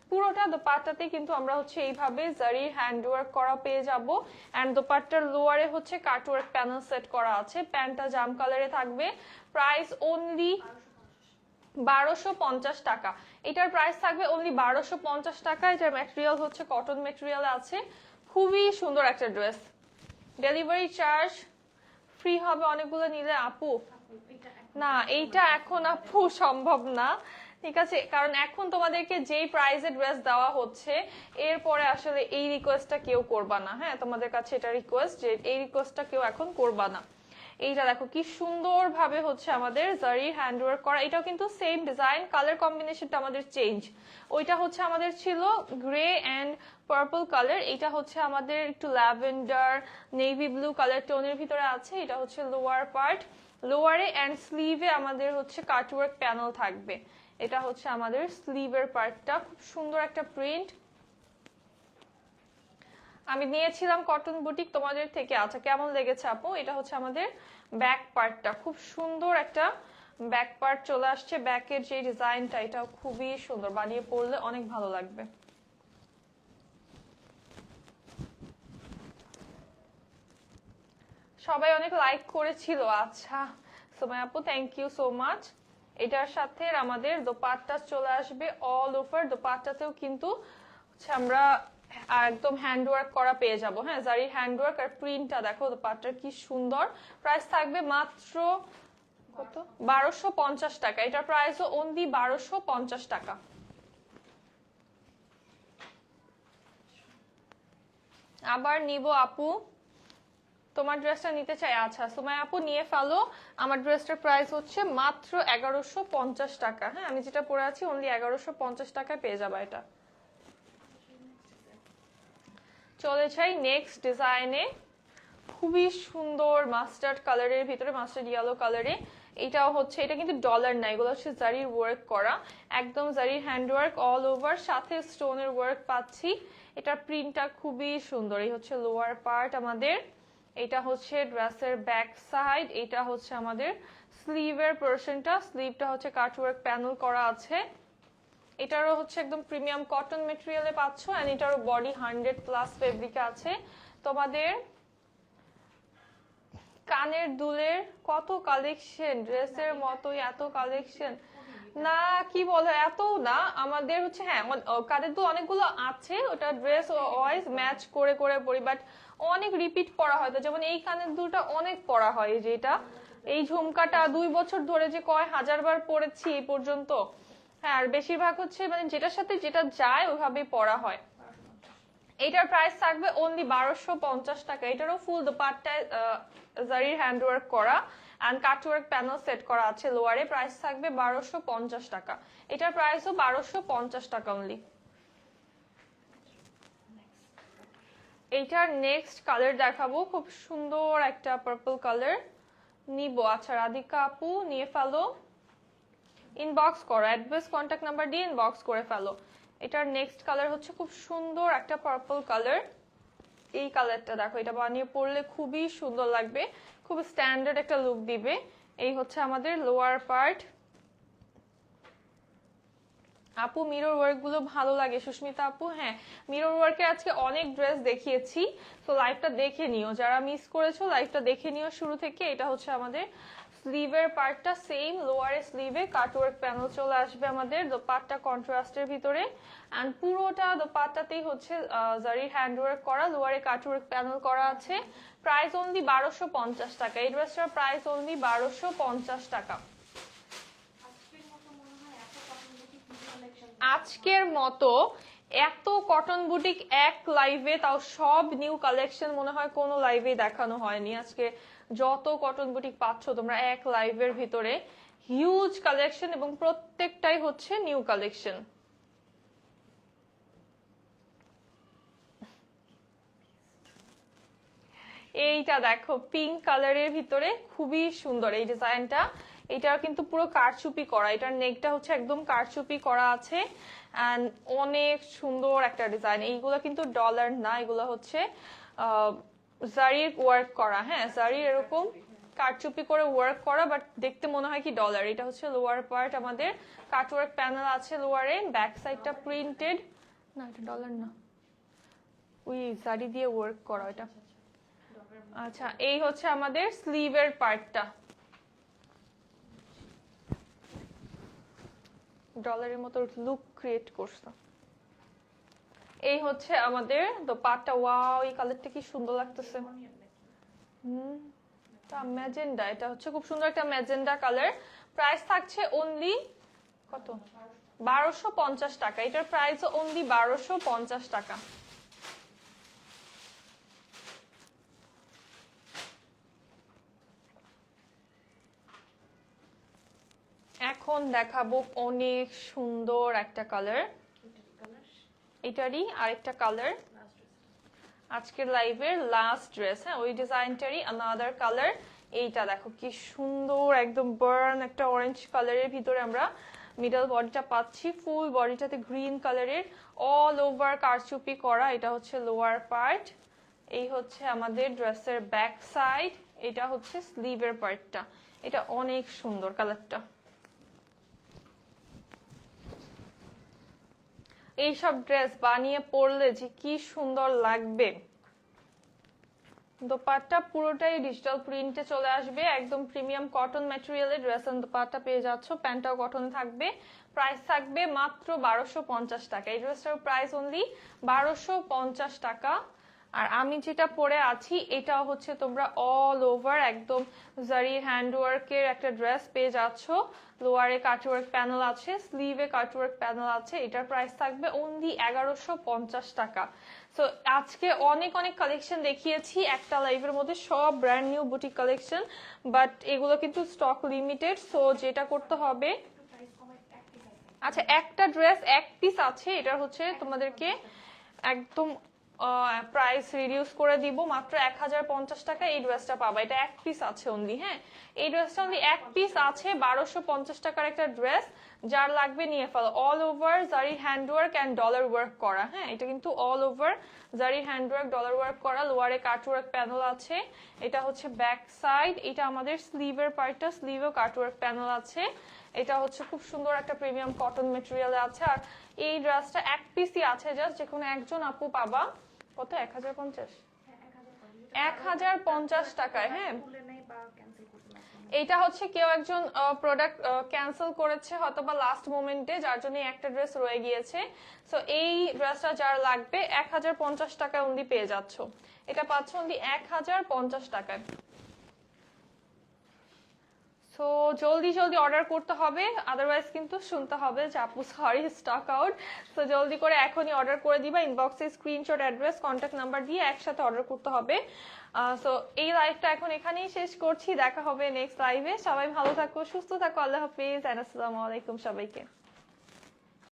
পুরোটা দোপাট্টাতে কিন্তু আমরা হচ্ছে এইভাবে জারির হ্যান্ডওয়ার্ক করা পেয়ে যাব। এন্ড দোপাট্টার লোয়ারে হচ্ছে কাটওয়ার্ক প্যানেল সেট করা আছে। প্যান্টটা জাম কালারে থাকবে। প্রাইস অনলি 1250 টাকা। এটার প্রাইস থাকবে অনলি 1250 টাকা। এটার ম্যাটেরিয়াল হচ্ছে কটন ম্যাটেরিয়াল আছে। খুবই সুন্দর একটা ড্রেস। ডেলিভারি চার্জ ফ্রি হবে অনেকগুলো নিলে আপু। না এইটা এখন আপু সম্ভব না, ঠিক আছে, কারণ এখন তোমাদেরকে যেই প্রাইসে ড্রেস দেওয়া হচ্ছে এরপরে আসলে এই রিকোয়েস্টটা কেউ করবা না। হ্যাঁ তোমাদের কাছে এটা রিকোয়েস্ট যে এই রিকোয়েস্টটা কেউ এখন করবা না। এইটা দেখো কি সুন্দর ভাবে হচ্ছে আমাদের জারি হ্যান্ডওয়ার্ক করা। এটাও কিন্তু সেম ডিজাইন, কালার কম্বিনেশনটা আমাদের চেঞ্জ। ওইটা হচ্ছে আমাদের ছিল গ্রে এন্ড পার্পল কালার, এটা হচ্ছে আমাদের একটু ল্যাভেন্ডার নেভি ব্লু কালার টোনের ভিতরে আছে। এটা হচ্ছে লোয়ার পার্ট, লোয়ারে এন্ড স্লিভে আমাদের হচ্ছে কাটওয়ার্ক প্যানেল থাকবে। এটা হচ্ছে আমাদের স্লিভের পার্টটা, খুব সুন্দর একটা প্রিন্ট। আমি নিয়েছিলাম কটন বুটিক তোমাদের থেকে। আচ্ছা কেমন লেগেছে আপু? এটা হচ্ছে আমাদের ব্যাক পার্টটা, খুব সুন্দর একটা ব্যাক পার্ট চলে আসছে। ব্যাকের যে ডিজাইনটা এটাও খুবই সুন্দর, বানিয়ে পরলে অনেক ভালো লাগবে। সবাই অনেক লাইক করেছিল। আচ্ছা সোমায়া আপু থ্যাংক ইউ সো মাচ। এটার সাথে আমাদের দোপাট্টা চলে আসবে অল ওভার। দোপাট্টাতেও কিন্তু আমরা একদম হ্যান্ডওয়ার্ক করা পেয়ে যাব। হ্যাঁ জারির হ্যান্ডওয়ার্ক আর প্রিন্টটা দেখো দোপাট্টার কি সুন্দর। প্রাইস থাকবে মাত্র কত? 1250 টাকা। এটার প্রাইসও অনলি 1250 টাকা। আবার নিব আপু, তোমার ড্রেসটা নিতে চাই। আচ্ছা সুমাইয়া আপু নিয়ে ফেলো। আমার ড্রেসটার প্রাইস হচ্ছে মাত্র 1150 টাকা। হ্যাঁ আমি যেটা পরে আছি অনলি 1150 টাকায় পেয়ে যাবা এটা। চলে যাই নেক্সট ডিজাইনে। খুবই সুন্দর মাস্টার্ড কালারের ভিতরে, মাস্টার্ড ইয়েলো কালারে। এটাও হচ্ছে, এটা কিন্তু ডলার না, এগুলো হচ্ছে জারির ওয়ার্ক করা, একদম জারির হ্যান্ডওয়ার্ক অল ওভার, সাথে স্টোনের ওয়ার্ক পাচ্ছি। এটার প্রিন্টটা খুবই সুন্দর। এই হচ্ছে লোয়ার পার্ট আমাদের, এটা হচ্ছে ড্রেসের ব্যাক সাইড, এটা হচ্ছে আমাদের স্লিভের পোরশনটা। স্লিভটা হচ্ছে কাটওয়ার্ক প্যানেল করা আছে। এটারও হচ্ছে একদম প্রিমিয়াম কটন মেটেরিয়ালে পাচ্ছ, এন্ড এটারও বডি 100+ ফেব্রিকে আছে। তোমাদের কানের দুলের কত কালেকশন, ড্রেসের মতোই এত কালেকশন না, কি বলো এত না আমাদের হচ্ছে। হ্যাঁ কানের দুল অনেকগুলো আছে, ওটা ড্রেস ওয়াইজ ম্যাচ করে করে পরি, বাট অনেক রিপিট পরা হয়। তো যেমন এই কানের দুলটা অনেক পরা হয়, এই যে এটা, এই ঝুমকাটা 2 বছর ধরে যে কয় হাজারবার পরেছি এই পর্যন্ত। হ্যাঁ আর বেশিরভাগ হচ্ছে মানে যেটার সাথে যেটা যায় ওইভাবেই পরা হয়। এটার প্রাইস থাকবে অনলি 1250 টাকা। এটারও ফুল দোপাট্টায় জারির হ্যান্ডওয়ার্ক করা এন্ড কাটওয়ার্ক প্যানেল সেট করা আছে লোয়ারে। প্রাইস থাকবে 1250 টাকা। এটার প্রাইসও 1250 টাকা অনলি। এইটার নেক্সট কালার দেখাবো, খুব সুন্দর একটা পার্পল কালার নিব। আচ্ছা রাধিকা আপু নিয়ে ফেলো, ইনবক্স করো, অ্যাড্রেস কন্ট্যাক্ট নাম্বার দিয়ে ইনবক্স করে ফেলো। এটার নেক্সট কালার হচ্ছে খুব সুন্দর একটা পার্পল কালার। এই কালারটা দেখো, এটা বানিয়ে পরলে খুবই সুন্দর লাগবে, খুব স্ট্যান্ডার্ড একটা লুক দিবে। এই হচ্ছে আমাদের লোয়ার পার্ট। আপু মিরর ওয়ার্ক গুলো ভালো লাগে সুস্মিতা আপু। হ্যাঁ মিরর ওয়ার্কের আজকে অনেক ড্রেস দেখিয়েছি, তো লাইভটা দেখে নিও, যারা মিস করেছো লাইভটা দেখে নিও শুরু থেকে। এটা হচ্ছে আমাদের স্লিভের পার্টটা, সেম লোয়ারের স্লিভে কাটওয়ার্ক প্যানেল চলে আসবে আমাদের। দোপাট্টা কন্ট্রাস্টের ভিতরে এন্ড পুরোটা দোপাট্টাতেই হচ্ছে জারির হ্যান্ডওয়ার্ক করা, লোয়ারে কাটওয়ার্ক প্যানেল করা আছে। প্রাইস অনলি 1250 টাকা। এই ড্রেসটার প্রাইস অনলি 1250 টাকা। আজকের মতো এত কটন বুটিক এক লাইভে, তাও সব নিউ কালেকশন মনে হয় কোনো লাইভে দেখানো হয়নি। আজকে যত কটন বুটিক পাচ্ছ তোমরা এক লাইভের ভিতরে, হিউজ কালেকশন এবং প্রত্যেকটাই হচ্ছে নিউ কালেকশন। এইটা দেখো পিঙ্ক কালারের ভিতরে খুবই সুন্দর এই ডিজাইনটা। এটার কিন্তু পুরো কারচুপি করা, এটার নেকটা হচ্ছে একদম কারচুপি করা আছে এন্ড অনেক সুন্দর একটা ডিজাইন। এইগুলো কিন্তু ডলার না, এগুলো হচ্ছে জারির ওয়ার্ক করা। হ্যাঁ জারির এরকম কারচুপি করে ওয়ার্ক করা, বাট দেখতে মনে হয় কি ডলার। এটা হচ্ছে লোয়ার পার্ট, আমাদের কাটওয়ার্ক প্যানেল আছে লোয়ারে, ব্যাক সাইডটা প্রিন্টেড। না এটা ডলার না, ওই জারি দিয়ে ওয়ার্ক করা এটা। আচ্ছা এই হচ্ছে আমাদের স্লিভের পার্টটা, ডলারের মতো লুক ক্রিয়েট করছে। এই হচ্ছে আমাদের দোপাট্টা। ওয়াও এই কালারটা কি সুন্দর লাগতেছে। ম্যাজেন্ডা, এটা হচ্ছে খুব সুন্দর একটা ম্যাজেন্ডা কালার। প্রাইস থাকছে অনলি কত, 1250 টাকা। এটার প্রাইস অনলি 1250 টাকা। এখন দেখাবো অনেক সুন্দর একটা কালার, এটারই আরেকটা কালার, আজকের লাইভের লাস্ট ড্রেস। হ্যাঁ ওই ডিজাইনটারই আনাদার কালার। এইটা দেখো কি সুন্দর, একদম বার্ন একটা অরেঞ্জ কালারের ভিতরে আমরা মিডল বডিটা পাচ্ছি, ফুল বডিটাতে গ্রিন কালারের অল ওভার কারচুপি করা। এটা হচ্ছে লোয়ার পার্ট, এই হচ্ছে আমাদের ড্রেসের ব্যাক সাইড, এটা হচ্ছে স্লিভের পার্টটা। এটা অনেক সুন্দর কালারটা। এইসব ড্রেস বানিয়ে পরলে যে কি সুন্দর লাগবে। দোপাট্টা পুরোটাই ডিজিটাল প্রিন্টে চলে আসবে, একদম প্রিমিয়াম কটন ম্যাটেরিয়ালের ড্রেস এন্ড দোপাট্টা পেয়ে যাচ্ছ। প্যান্টটাও কটন থাকবে। প্রাইস থাকবে মাত্র 1250 টাকা। এই ড্রেসটার প্রাইস অনলি 1250 টাকা। আর আমি যেটা পরে আছি এটাও হচ্ছে তোমরা অল ওভার একদম জারি হ্যান্ডওয়ার্কের একটা ড্রেস পেয়ে যাচ্ছ। লোয়ারে কাটওয়ার্ক প্যানেল আছে, স্লিভে কাটওয়ার্ক প্যানেল আছে। এটার প্রাইস থাকবে অনলি 1150 টাকা। সো আজকে অনেক অনেক কালেকশন দেখিয়েছি একটা লাইভের মধ্যে, সব brand new boutique collection, but এগুলো কিন্তু স্টক লিমিটেড। সো যেটা করতে হবে, আচ্ছা একটা ড্রেস এক পিস আছে, এটা হচ্ছে তোমাদেরকে একদম প্রাইস রিডিউস করে দিব, মাত্র 1050 টাকা এই ড্রেসটা পাবা। এটা এক পিস আছে অনলি। হ্যাঁ এই ড্রেসটা অনলি এক পিস আছে, 1250 টাকার একটা ড্রেস। যার লাগবে নিয়ে ফেলো। অল ওভার জারি হ্যান্ডওয়ার্ক এন্ড ডলার ওয়ার্ক করা। হ্যাঁ এটা কিন্তু অল ওভার জারি হ্যান্ডওয়ার্ক ডলার ওয়ার্ক করা, লোয়ারে কাটওয়ার্ক প্যানেল আছে। এটা হচ্ছে ব্যাক সাইড, এটা আমাদের স্লিভের পার্টটা, স্লিভেও কাটওয়ার্ক প্যানেল আছে। এটা হচ্ছে খুব সুন্দর একটা প্রিমিয়াম কটন মেটেরিয়ালে আছে। আর এই ড্রেসটা এক পিসই আছে, জাস্ট যে কোনো একজন আপু পাবা। কত? 1050, 1050 টাকায়। হ্যাঁ, এটা হচ্ছে কেউ একজন প্রোডাক্ট ক্যান্সেল করেছে হয়তো বা লাস্ট মোমেন্টে, যার জন্য একটা ড্রেস রয়ে গিয়েছে। সো এই ড্রেসটা যার লাগবে 1050 টাকায় অনলি পেয়ে যাচ্ছ। এটা পাচ্ছ অনলি 1050 টাকায়। সো জলদি জলদি অর্ডার করতে হবে, আদারওয়াইজ কিন্তু শুনতে হবে যে আপু সরি স্টক আউট। সো জলদি করে এখনই অর্ডার করে দিবা, ইনবক্সে স্ক্রিনশট, অ্যাড্রেস, কন্ট্যাক্ট নাম্বার দিয়ে একসাথে অর্ডার করতে হবে। সো এই লাইভটা এখন এখানেই শেষ করছি, দেখা হবে নেক্সট লাইভে। সবাই ভালো থাকো, সুস্থ থাকো, আল্লাহ হাফিজ, আসসালামু আলাইকুম সবাইকে।